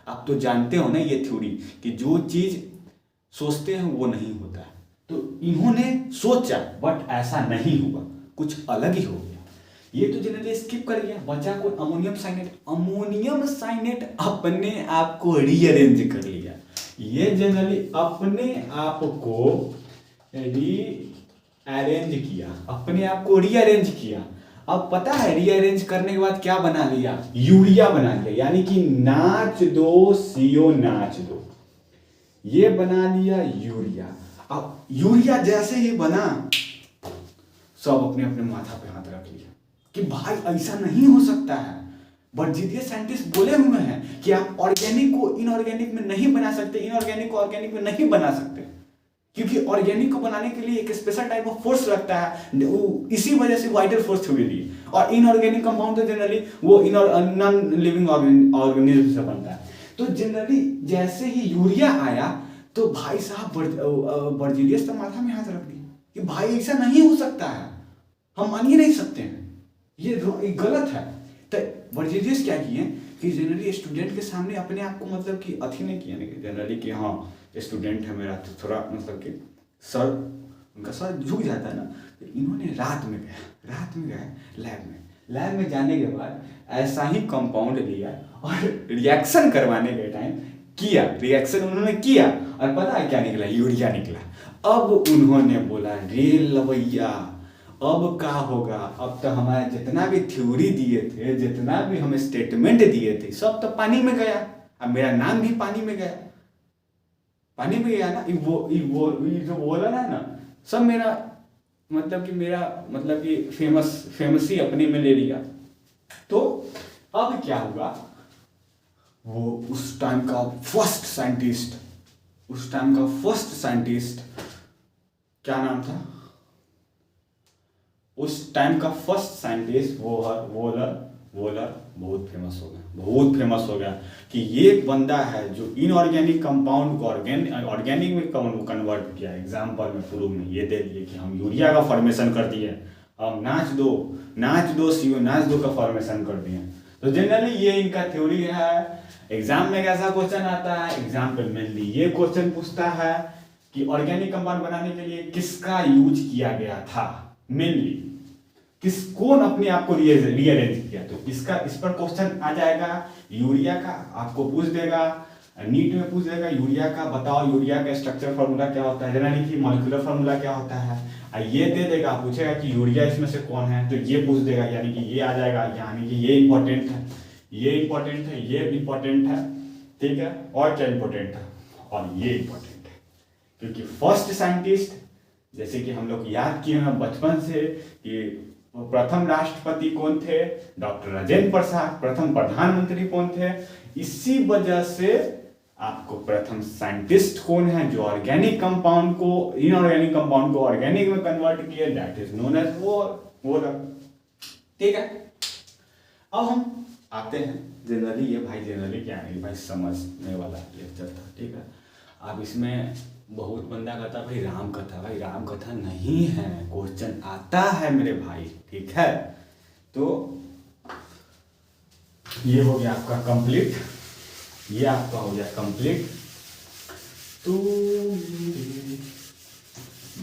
आप तो जानते हो ना ये थ्योरी कि जो चीज सोचते हैं वो नहीं होता है। तो इन्होंने सोचा बट ऐसा नहीं हुआ, कुछ अलग ही हो गया। ये तो जनरली स्किप कर गया, बचा को अमोनियम साइनेट। अमोनियम साइनेट अपने आप को रीअरेंज कर लिया। ये जनरली अपने आप को रीअरेंज किया। अब पता है रीअरेंज करने के बाद क्या बना लिया? यूरिया बना लिया, यानी कि नाच दो CO नाच दो, ये बना लिया यूरिया। अब यूरिया जैसे ही बना, सब अपने अपने माथा पे हाथ रख लिया कि भाई ऐसा नहीं हो सकता है। बर्जीलियस साइंटिस्ट बोले हुए हैं कि आप ऑर्गेनिक को इनऑर्गेनिक में नहीं बना सकते, इनऑर्गेनिक को ऑर्गेनिक में नहीं बना सकते, क्योंकि ऑर्गेनिक को बनाने के लिए एक स्पेशल टाइप ऑफ फोर्स लगता है। इसी वजह से वाइटल फोर्स थ्योरी दी। और इनऑर्गेनिक कंपाउंड तो जनरली वो नॉन लिविंग ऑर्गेनिज्म से बनता है। तो जनरली जैसे ही यूरिया आया तो भाई साहब बर्जीलियस तो माथा में हाथ रख दिया कि भाई ऐसा नहीं हो सकता है, हम मान ही नहीं सकते हैं, ये गलत है। तो बर्जीलियस क्या किए कि जनरली स्टूडेंट के सामने अपने आप को मतलब कि अथी नहीं किया जनरली कि हाँ स्टूडेंट है मेरा, तो थोड़ा मतलब कि सर, उनका सर झुक जाता है ना। तो इन्होंने रात में गए लैब में जाने के बाद ऐसा ही कंपाउंड लिया और रिएक्शन करवाने के टाइम रिएक्शन उन्होंने किया और पता है क्या निकला? यूरिया निकला। अब उन्होंने बोला रे लवैया अब क्या होगा? अब तो हमारा जितना भी थ्योरी दिए थे, जितना भी हमें स्टेटमेंट दिए थे, सब तो पानी में गया। अब मेरा नाम भी पानी में गया ना। वो जो बोला ना सब मेरा मतलब कि फेमस ही अपने में ले लिया। तो अब क्या हुआ, वो उस टाइम का फर्स्ट साइंटिस्ट क्या नाम था, उस टाइम का फर्स्ट साइंटिस्ट वोलर बहुत फेमस हो गया कि ये बंदा है जो इनऑर्गेनिक कंपाउंड को ऑर्गेनिक में कन्वर्ट किया। एग्जाम्पल में प्रूफ में ये दे दिए कि हम यूरिया का फॉर्मेशन कर दिए, हम नाच दो का फॉर्मेशन कर दिए। तो जनरली ये इनका थ्योरी है। एग्जाम में कैसा क्वेश्चन आता है, एग्जाम पे मेनली ये क्वेश्चन पूछता है कि ऑर्गेनिक कंपाउंड बनाने के लिए किसका यूज किया गया था, मेनली कौन अपने आप को रीअरेंज किया। तो इस पर क्वेश्चन आ जाएगा। यूरिया का आपको पूछ देगा, नीट में पूछ देगा यूरिया का, बताओ यूरिया का स्ट्रक्चर फार्मूला क्या होता है, यानी कि मॉलिक्यूलर फार्मूला क्या होता है, ये दे देगा। पूछेगा कि यूरिया इसमें से कौन है, तो ये पूछ देगा, यानी कि ये आ जाएगा, यानी कि ये इंपॉर्टेंट है, ये इंपॉर्टेंट है, ठीक है। और क्या इंपॉर्टेंट है, और ये इंपॉर्टेंट है, क्योंकि फर्स्ट साइंटिस्ट, जैसे कि हम लोग याद किए हैं बचपन से कि प्रथम राष्ट्रपति कौन थे, डॉक्टर राजेंद्र प्रसाद। प्रथम प्रधानमंत्री कौन थे, इसी वजह से आपको प्रथम साइंटिस्ट कौन है जो ऑर्गेनिक कंपाउंड को इनऑर्गेनिक कंपाउंड को ऑर्गेनिक में कन्वर्ट किए, that is known as Wohler, ठीक है। अब हम आते हैं जनरली, जनरली क्या है भाई, समझने वाला लेक्चर था, ठीक है। अब इसमें बहुत बंदा कहता भाई राम कथा नहीं है, क्वेश्चन आता है मेरे भाई, ठीक है। तो ये हो गया आपका कंप्लीट, ये आपका हो गया कंप्लीट। तो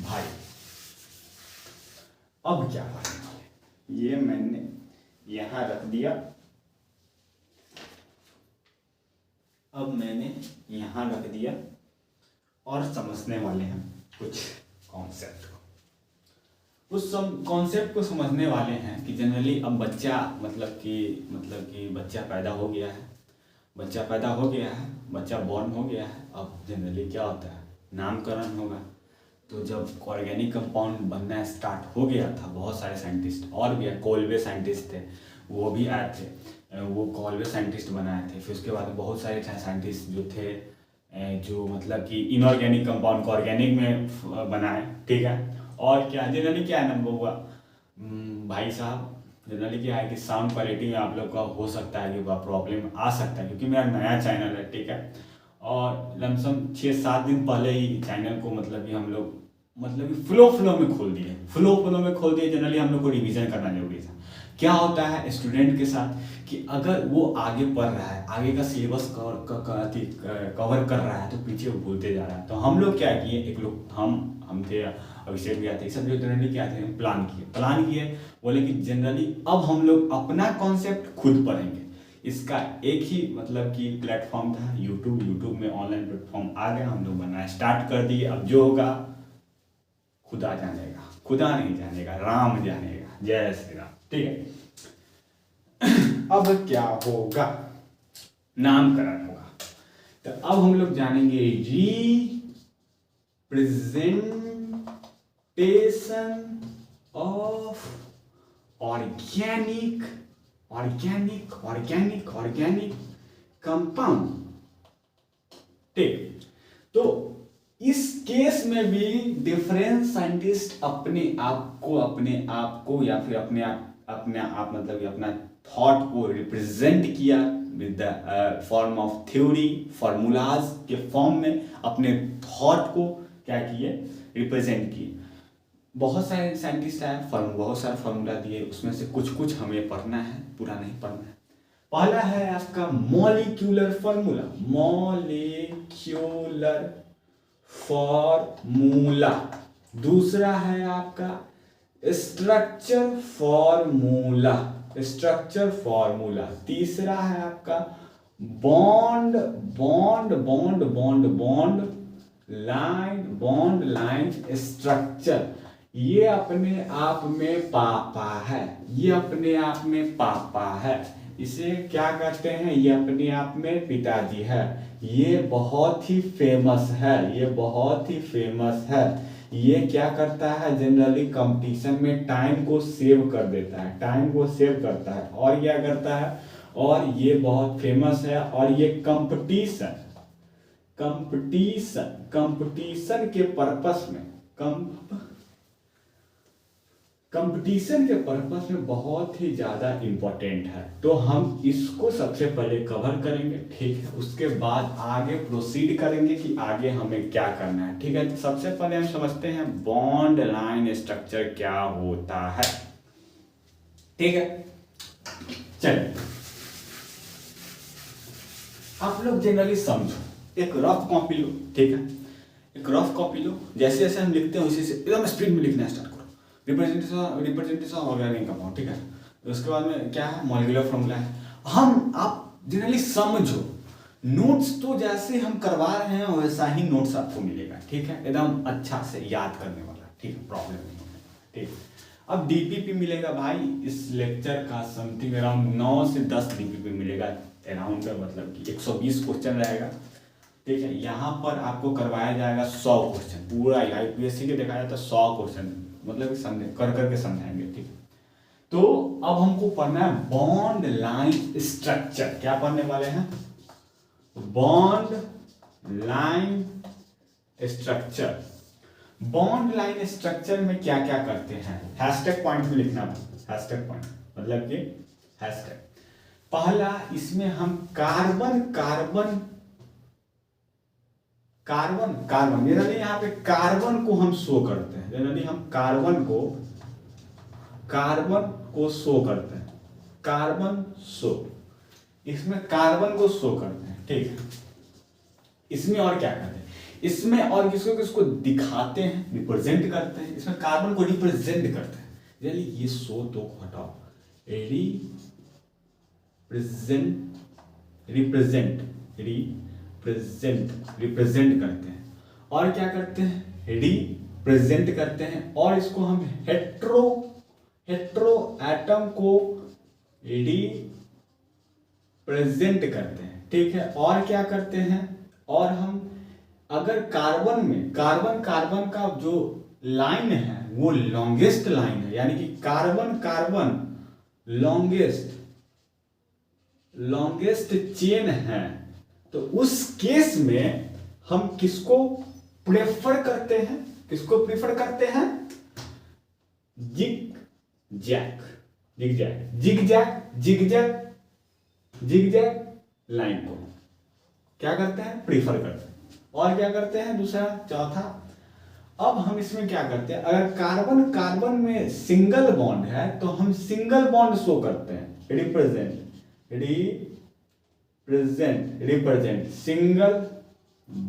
भाई अब क्या करने वाले, ये मैंने यहां रख दिया, अब मैंने यहां रख दिया और समझने वाले हैं कुछ कॉन्सेप्ट को। उस कॉन्सेप्ट को समझने वाले हैं कि जनरली अब बच्चा मतलब कि बच्चा पैदा हो गया है, बच्चा बॉर्न हो गया है। अब जनरली क्या होता है, नामकरण होगा। तो जब ऑर्गेनिक कंपाउंड बनना स्टार्ट हो गया था, बहुत सारे साइंटिस्ट और भी कोल्वे साइंटिस्ट थे, वो भी आए थे, वो कोल्वे साइंटिस्ट बनाए थे। फिर उसके बाद बहुत सारे साइंटिस्ट जो थे जो मतलब कि इनऑर्गेनिक कंपाउंड को ऑर्गेनिक में बनाए, ठीक है। और क्या जनरली क्या है ना हुआ भाई साहब, जनरली क्या है कि साउंड क्वालिटी में आप लोग का हो सकता है कि प्रॉब्लम आ सकता है, क्योंकि मेरा नया चैनल है, ठीक है। और लमसम 6-7 दिन पहले ही चैनल को मतलब कि हम लोग फ्लो में खोल दिए। जनरली हम लोग को रिवीजन करना जरूरी था। क्या होता है स्टूडेंट के साथ कि अगर वो आगे पढ़ रहा है, आगे का सिलेबस कवर कर रहा है, तो पीछे वो भूलते जा रहा है। तो हम लोग क्या किए, एक लोग हम थे, अभिषेक भी आते, सब लोग जनरली क्या थे, प्लान किए, बोले कि जनरली अब हम लोग अपना कॉन्सेप्ट खुद पढ़ेंगे। इसका एक ही मतलब कि प्लेटफॉर्म था यूट्यूब में ऑनलाइन प्लेटफॉर्म आ गया, हम लोग बनाना स्टार्ट कर दिए। अब जो होगा खुदा जानेगा, खुदा नहीं जानेगा, राम जानेगा। जय श्री राम, ठीक है। अब क्या होगा, नामकरण होगा। तो अब हम लोग जानेंगे रिप्रेजेंटेशन ऑफ ऑर्गेनिक कंपाउंड, ठीक। तो इस केस में भी डिफरेंट साइंटिस्ट अपने आप को या फिर अपने आप मतलब कि अपना थॉट को रिप्रेजेंट किया with the form of theory, formulas के फॉर्म में अपने थॉट को क्या किए, रिप्रेजेंट किए। बहुत सारे साइंटिस्ट आए, बहुत सारे फार्मूला दिए, उसमें से कुछ हमें पढ़ना है, पूरा नहीं पढ़ना है। पहला है आपका मॉलिक्यूलर फार्मूला, दूसरा है आपका स्ट्रक्चर फार्मूला, तीसरा है आपका बॉन्ड लाइन स्ट्रक्चर। ये अपने आप में पापा है, इसे क्या कहते हैं, ये अपने आप में पिताजी है। ये बहुत ही फेमस है, ये क्या करता है, जनरली कंपटीशन में टाइम को सेव कर देता है, टाइम को सेव करता है। और क्या करता है, और ये बहुत फेमस है, और ये कंपटीशन के पर्पस में कंपटीशन के पर्पस में बहुत ही ज़्यादा इम्पोर्टेंट है। तो हम इसको सबसे पहले कवर करेंगे, ठीक है। उसके बाद आगे प्रोसीड करेंगे कि आगे हमें क्या करना है, ठीक है। तो सबसे पहले हम समझते हैं बॉन्ड लाइन स्ट्रक्चर क्या होता है, ठीक है। चलिए आप लोग जनरली समझो, एक रफ कॉपी लो, ठीक है। एक रफ कॉपी लो, जैसे जैसे हम लिखते हैं उसी से एकदम स्पीड में लिखना स्टार्ट करो। रिप्रेजेंटेशन ऑर्गेनिक कंपाउंड, ठीक है। तो उसके बाद में क्या है, मॉलिक्यूलर फॉर्मूला है। आप जनरली समझो, नोट्स तो जैसे हम करवा रहे हैं वैसा ही नोट्स आपको मिलेगा, ठीक है। एकदम अच्छा से याद करने वाला, ठीक है, प्रॉब्लम नहीं होगा, ठीक। अब डीपीपी मिलेगा भाई, इस लेक्चर का समथिंग अराउंड 9 से 10 डीपीपी मिलेगा अराउंड, मतलब कि 120 क्वेश्चन रहेगा, ठीक है। यहाँ पर आपको करवाया जाएगा 100 क्वेश्चन, पूरा यूपीएससी के देखा जाता है 100 क्वेश्चन, मतलब समझे कर करके समझाएंगे, ठीक। तो अब हमको पढ़ना है बॉन्ड लाइन स्ट्रक्चर। क्या पढ़ने वाले हैं, bond line structure. Bond line structure में क्या क्या करते हैं, हैशटैग पॉइंट में लिखना, हैशटैग पॉइंट मतलब कि हैशटैग। पहला, इसमें हम कार्बन जनरली यहाँ पे कार्बन को हम शो करते हैं, जनरली हम कार्बन को शो करते हैं, कार्बन शो, इसमें कार्बन को शो करते हैं, ठीक है। इसमें और क्या करते हैं, इसमें और किसको दिखाते हैं, रिप्रेजेंट करते हैं। इसमें कार्बन को रिप्रेजेंट करते हैं, जनरली ये शो तो हटाओ, रिप्रेजेंट करते हैं। और क्या करते हैं, रिप्रेजेंट करते हैं। और इसको हम हेट्रो एटम को रिप्रेजेंट करते हैं, ठीक है। और क्या करते हैं, और हम अगर कार्बन का जो लाइन है वो लॉन्गेस्ट लाइन है, यानी कि कार्बन लॉन्गेस्ट चेन है, तो उस केस में हम किसको प्रेफर करते हैं, जिगजैग लाइन को क्या करते हैं, प्रीफर करते हैं। और क्या करते हैं, दूसरा, चौथा, अब हम इसमें क्या करते हैं, अगर कार्बन में सिंगल बॉन्ड है तो हम सिंगल बॉन्ड शो करते हैं, रिप्रेजेंट सिंगल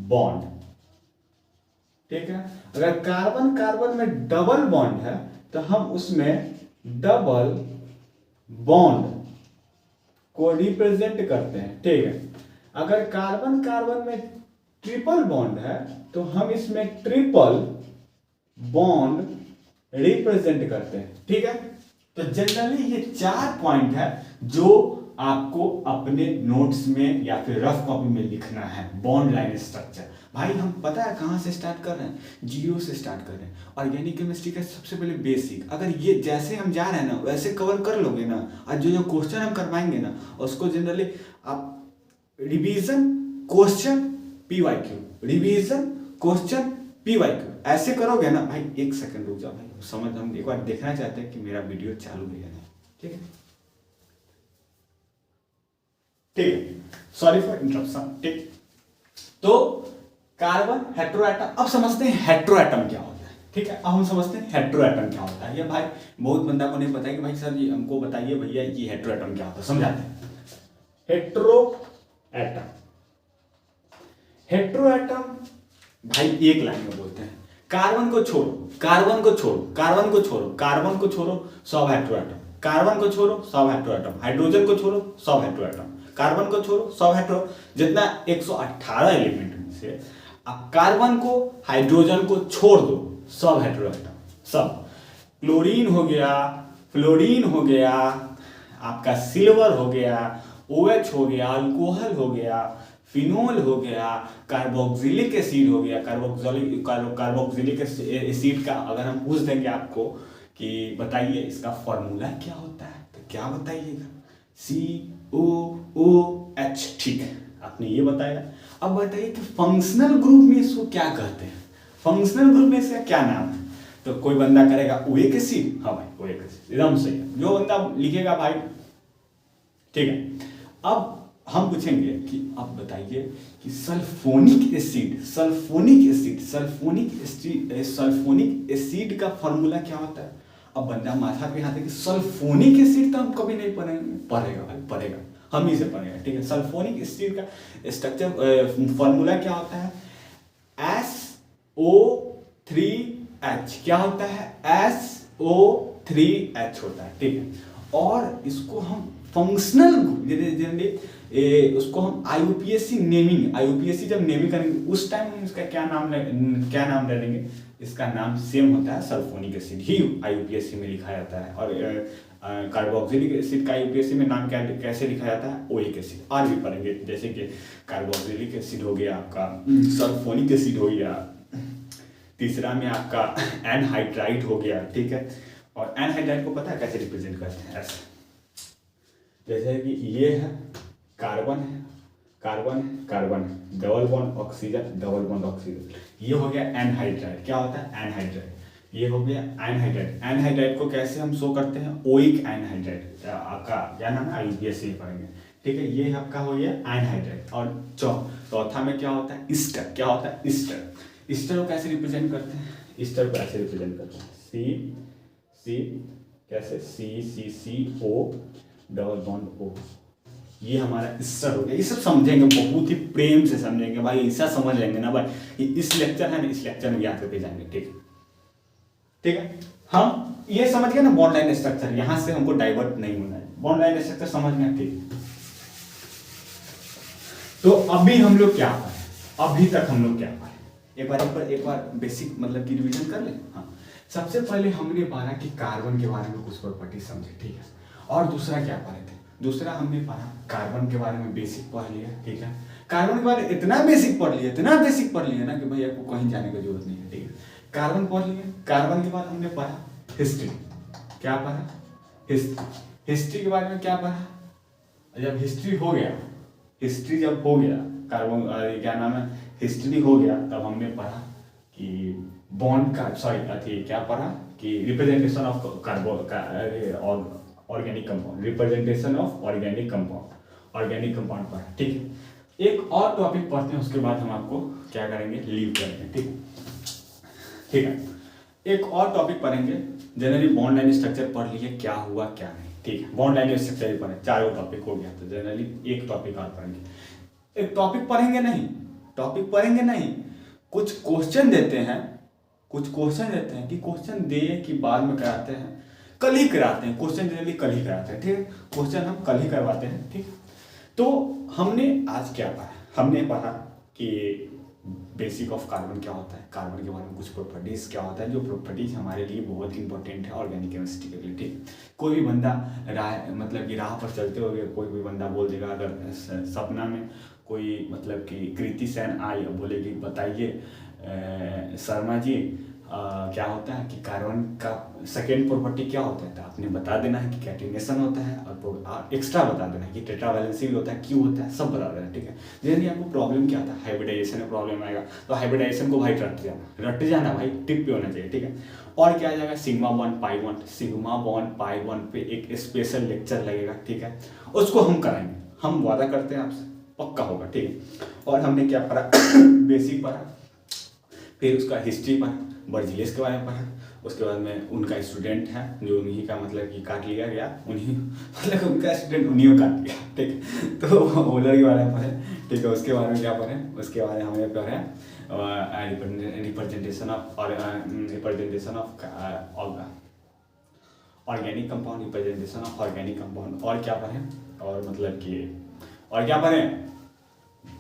बॉन्ड, ठीक है। अगर कार्बन में डबल बॉन्ड है तो हम उसमें डबल बॉन्ड को रिप्रेजेंट करते हैं, ठीक है। अगर कार्बन में ट्रिपल बॉन्ड है तो हम इसमें ट्रिपल बॉन्ड रिप्रेजेंट करते हैं, ठीक है। तो जनरली ये 4 पॉइंट है जो आपको अपने नोट्स में या फिर रफ कॉपी में लिखना है, बॉन्ड लाइन स्ट्रक्चर। भाई हम पता है कहाँ से स्टार्ट कर रहे हैं, जीरो से स्टार्ट कर रहे हैं। ऑर्गेनिक केमिस्ट्री का सबसे पहले बेसिक, अगर ये जैसे हम जा रहे हैं ना वैसे कवर कर लोगे ना, और जो क्वेश्चन हम करवाएंगे ना उसको जनरली आप रिवीजन क्वेश्चन PYQ ऐसे करोगे ना भाई। 1 सेकंड रुक जाओ भाई, समझ, हम एक बार देखना चाहते हैं कि मेरा वीडियो चालू है या नहीं, ठीक है। सॉरी फॉर इंटरप्शन, ठीक। तो कार्बन हेट्रोएटम, अब समझते हैं हेट्रोएटम क्या होता है, ठीक है। अब हम समझते हैं हेट्रोएटम क्या होता है। ये भाई बहुत बंदा को नहीं पता है कि भाई सर जी हमको बताइए भैया ये हेट्रोएटम क्या होता है, समझाते हैं। हेट्रोएटम भाई एक लाइन में बोलते हैं, कार्बन को छोड़ो सब हेट्रोएटम, कार्बन को छोड़ो सब हेट्रोएटम, हाइड्रोजन को छोड़ो सब हेट्रोएटम, कार्बन को छोड़ो सब हेट्रो, जितना 118 एलिमेंट में से आप कार्बन को हाइड्रोजन को छोड़ दो सब हेट्रोएटम, सब। क्लोरीन हो गया, फ्लोरीन हो गया, आपका सिल्वर हो गया, OH हो गया, अल्कोहल हो गया, फिनोल हो गया, कार्बोक्सिलिक एसिड हो गया, कार्बोक्सिलिक एसिड का अगर हम पूछ देंगे आपको कि बताइए इसका फॉर्मूला क्या होता है, तो क्या बताइएगा? COOH। ठीक है, आपने ये बताया। अब बताइए कि फंक्शनल ग्रुप में इसको क्या कहते हैं, फंक्शनल ग्रुप में इसका क्या नाम है? तो कोई बंदा करेगा ओएक एसिड, हाँ भाई ओएक एसिड, एकदम सही है, जो बंदा लिखेगा भाई। ठीक है, अब हम पूछेंगे कि अब बताइए कि सल्फोनिक एसिड का फॉर्मूला क्या होता है? अब बंदा माथा पे हाथ है कि सल्फोनिक एसिड तो हम कभी नहीं पढ़ेंगे, पढ़ेगा भाई पढ़ेगा, हम ही से पढ़ेगा। ठीक है, सल्फोनिक एसिड का स्ट्रक्चर फॉर्मूला क्या होता है? SO3H। क्या होता है? SO3H होता है। ठीक है, और इसको हम फंक्शनल जनरली उसको हम आईयूपीएससी जब नेमिंग करेंगे उस टाइम हम इसका क्या नाम ले लेंगे? इसका नाम सेम होता है, सल्फोनिक एसिड ही आईयूपीएससी में लिखा जाता है। और कार्बोक्सिलिक एसिड का आईयूपीएससी में नाम कैसे लिखा जाता है? Oic acid. और भी पढ़ेंगे, जैसे कि कार्बोक्सिलिक एसिड हो गया आपका, सल्फोनिक एसिड हो गया, तीसरा में आपका एनहाइड्राइड हो गया। ठीक है, और एनहाइड्राइड को पता है कैसे रिप्रेजेंट करते हैं? ऐसे, जैसे कि ये है कार्बन है, डबल बॉन्ड ऑक्सीजन, ये हो गया एनहाइड्राइड। क्या होता है? एनहाइड्राइड। ये हो गया एनहाइड्राइड। एनहाइड्राइड को कैसे हम शो करते हैं? Oic anhydride. आपका क्या नाम है? आईयूपीएससी में पढ़ेंगे। ठीक है, ये आपका हो गया एनहाइड्राइड। और चौथा में क्या होता है? ईस्टर। क्या होता है? ईस्टर को कैसे रिप्रेजेंट करते हैं? ईस्टर को ऐसे रिप्रेजेंट करते हैं, सी कैसे? CCO double bond O। ये हमारा ईस्टर हो गया। ये सब समझेंगे, बहुत ही प्रेम से समझेंगे भाई, ऐसा समझ लेंगे ना भाई, इस लेक्चर है ना, इस लेक्चर में याद करके जाएंगे। ठीक है, हम ये समझ गए ना बॉन्ड लाइन स्ट्रक्चर, यहां से हमको डाइवर्ट नहीं होना है, बॉन्ड लाइन स्ट्रक्चर समझ गए। ठीक, तो अभी हम लोग क्या पढ़े? अभी तक हम लोग क्या पढ़े? एक बार बेसिक मतलब की रिवीजन कर ले। हाँ, सबसे पहले हमने पढ़ा कि कार्बन के बारे में कुछ प्रॉपर्टी समझे। ठीक है, और दूसरा क्या पढ़े थे? दूसरा हमने पढ़ा कार्बन के बारे में बेसिक पढ़ लिया। ठीक है, कार्बन के बारे में इतना बेसिक पढ़ लिया ना कि भाई आपको कहीं जाने की जरूरत नहीं है। ठीक है, कार्बन पढ़ लिया। कार्बन के बाद हमने पढ़ा हिस्ट्री। क्या पढ़ा? हिस्ट्री के बारे में क्या पढ़ा? जब हिस्ट्री हो गया कार्बन क्या नाम है, हिस्ट्री हो गया, तब हमने पढ़ा कि बॉन्ड का क्या पढ़ा कि representation of organic compound, organic compound पढ़ा। ठीक है, एक और टॉपिक पढ़ते हैं, उसके बाद हम आपको क्या करेंगे? लीव करेंगे। ठीक है, एक और टॉपिक पढ़ेंगे। जनरली बॉन्ड लाइन स्ट्रक्चर पढ़ लिए, क्या हुआ क्या नहीं। ठीक है, बॉन्ड लाइन स्ट्रक्चर भी पढ़े, चारों टॉपिक हो गया। तो जनरली एक टॉपिक और पढ़ेंगे। एक टॉपिक पढ़ेंगे नहीं, कुछ क्वेश्चन देते हैं कि क्वेश्चन दे कि बाद में कराते हैं, कल ही कराते हैं क्वेश्चन, जनरली कल ही कराते हैं। ठीक है, क्वेश्चन हम कल ही करवाते हैं। ठीक, तो हमने आज क्या पढ़ा? हमने पढ़ा कि बेसिक ऑफ कार्बन क्या होता है, कार्बन के बारे में कुछ प्रॉपर्टीज क्या होता है, जो प्रॉपर्टीज हमारे लिए बहुत इंपॉर्टेंट है ऑर्गेनिक केमिस्ट्री के लिए। ठीक, कोई भी बंदा राह पर चलते हुए कोई भी बंदा बोल देगा, अगर सपना में कोई मतलब कि कृति सेन आई और बोलेगी बताइए शर्मा जी क्या होता है कि कार्बन का सेकेंड प्रॉपर्टी क्या होता है, तो आपने बता देना है कि कैटिनेशन होता है, और एक्स्ट्रा बता देना है कि टेट्रावैलेंसी भी होता है, क्यों होता है, सब बता देना। ठीक है, जैसे आपको प्रॉब्लम क्या आता है, हाइब्रिडाइजेशन में प्रॉब्लम आएगा, तो हाइब्रिडाइजेशन को भाई रट जाना भाई, टिप पे होना चाहिए। ठीक है, और क्या आ जाएगा? सिग्मा बॉन्ड पाई बॉन्ड पे एक स्पेशल लेक्चर लगेगा। ठीक है, उसको हम कराएंगे, हम वादा करते हैं आपसे, पक्का होगा। ठीक है, और हमने क्या पढ़ा? बेसिक पढ़ा, फिर उसका हिस्ट्री पढ़ा, बर्जिलियस के बारे में पढ़ा, उसके बाद में उनका स्टूडेंट है जो उन्हीं का मतलब कि काट लिया गया, उनका स्टूडेंट उन्हीं को काट लिया। ठीक है, तो ओलर के बारे में पढ़े। ठीक है, उसके बारे में क्या पढ़े? उसके बारे में हमने पढ़ा representation of organic compound, representation of organic compound, और क्या पढ़े? और मतलब कि और क्या पढ़े?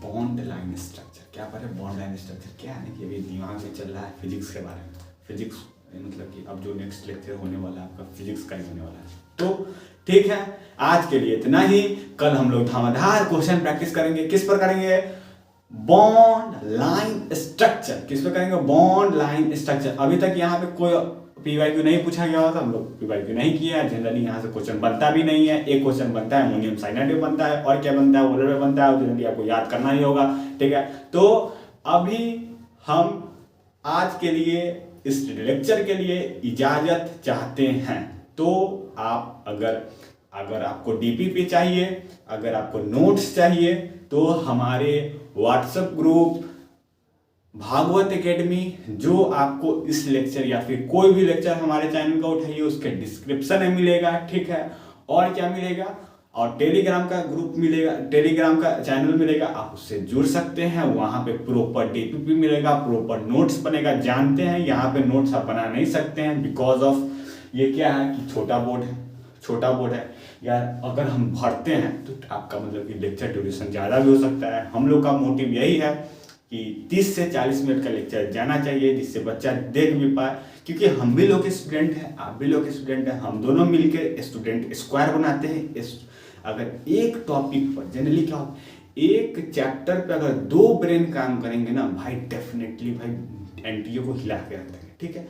Bond line structure. क्या पढ़े? बॉन्ड लाइन स्ट्रक्चर क्या है कि अभी दिमाग में चल रहा है फिजिक्स के बारे में, फिजिक्स मतलब कि अब जो नेक्स्ट लेक्चर होने वाला है आपका फिजिक्स का ही होने वाला है। तो ठीक है, आज के लिए इतना ही। कल हम लोग धमाधम क्वेश्चन प्रैक्टिस करेंगे। किस पर करेंगे? Bond line structure. किस पे करेंगे? Bond line structure. अभी तक यहाँ पे कोई पीवाईक्यू नहीं पूछा गया होता, हम लोग पीवाईक्यू नहीं किया है, जनरली यहाँ से क्वेश्चन बनता भी नहीं है। एक क्वेश्चन बनता है अमोनियम साइनाइड में बनता है, और क्या बनता है? वोलर में बनता है, जनरली आपको याद करना ही होगा। ठीक है, तो अभी हम आज के लिए इस लेक्चर के लिए इजाजत चाहते हैं। तो आप अगर आपको डीपीपी चाहिए, अगर आपको नोट्स चाहिए, तो हमारे व्हाट्सएप ग्रुप भागवत एकेडमी, जो आपको इस लेक्चर या फिर कोई भी लेक्चर हमारे चैनल का उठाइए उसके डिस्क्रिप्शन में मिलेगा। ठीक है, और क्या मिलेगा? और टेलीग्राम का ग्रुप मिलेगा, टेलीग्राम का चैनल मिलेगा, आप उससे जुड़ सकते हैं। वहां पे प्रॉपर डीपीपी मिलेगा, प्रॉपर नोट्स बनेगा। जानते हैं यहाँ पे नोट्स आप बना नहीं सकते हैं, बिकॉज ऑफ ये क्या है कि छोटा बोर्ड है यार। अगर हम भरते हैं तो आपका मतलब कि लेक्चर ड्यूरेशन ज़्यादा भी हो सकता है। हम लोग का मोटिव यही है कि 30 से 40 मिनट का लेक्चर जाना चाहिए, जिससे बच्चा देख भी पाए, क्योंकि हम भी लोग स्टूडेंट हैं, आप भी लोग स्टूडेंट हैं, हम दोनों मिलकर स्टूडेंट स्क्वायर बनाते हैं। अगर एक टॉपिक पर जनरली क्या हो, एक चैप्टर पे अगर 2 ब्रेन काम करेंगे ना भाई, डेफिनेटली भाई एनटीए को हिला के रख देंगे। ठीक है,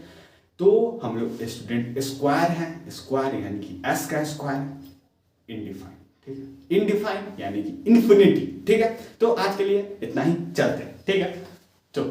तो हम लोग स्टूडेंट स्क्वायर हैं, स्क्वायर यानी कि एस का स्क्वायर, इनडिफाइन। ठीक है, इनडिफाइन यानी कि इन्फिनिटी। ठीक है, तो आज के लिए इतना ही, चलते हैं। ठीक है, तो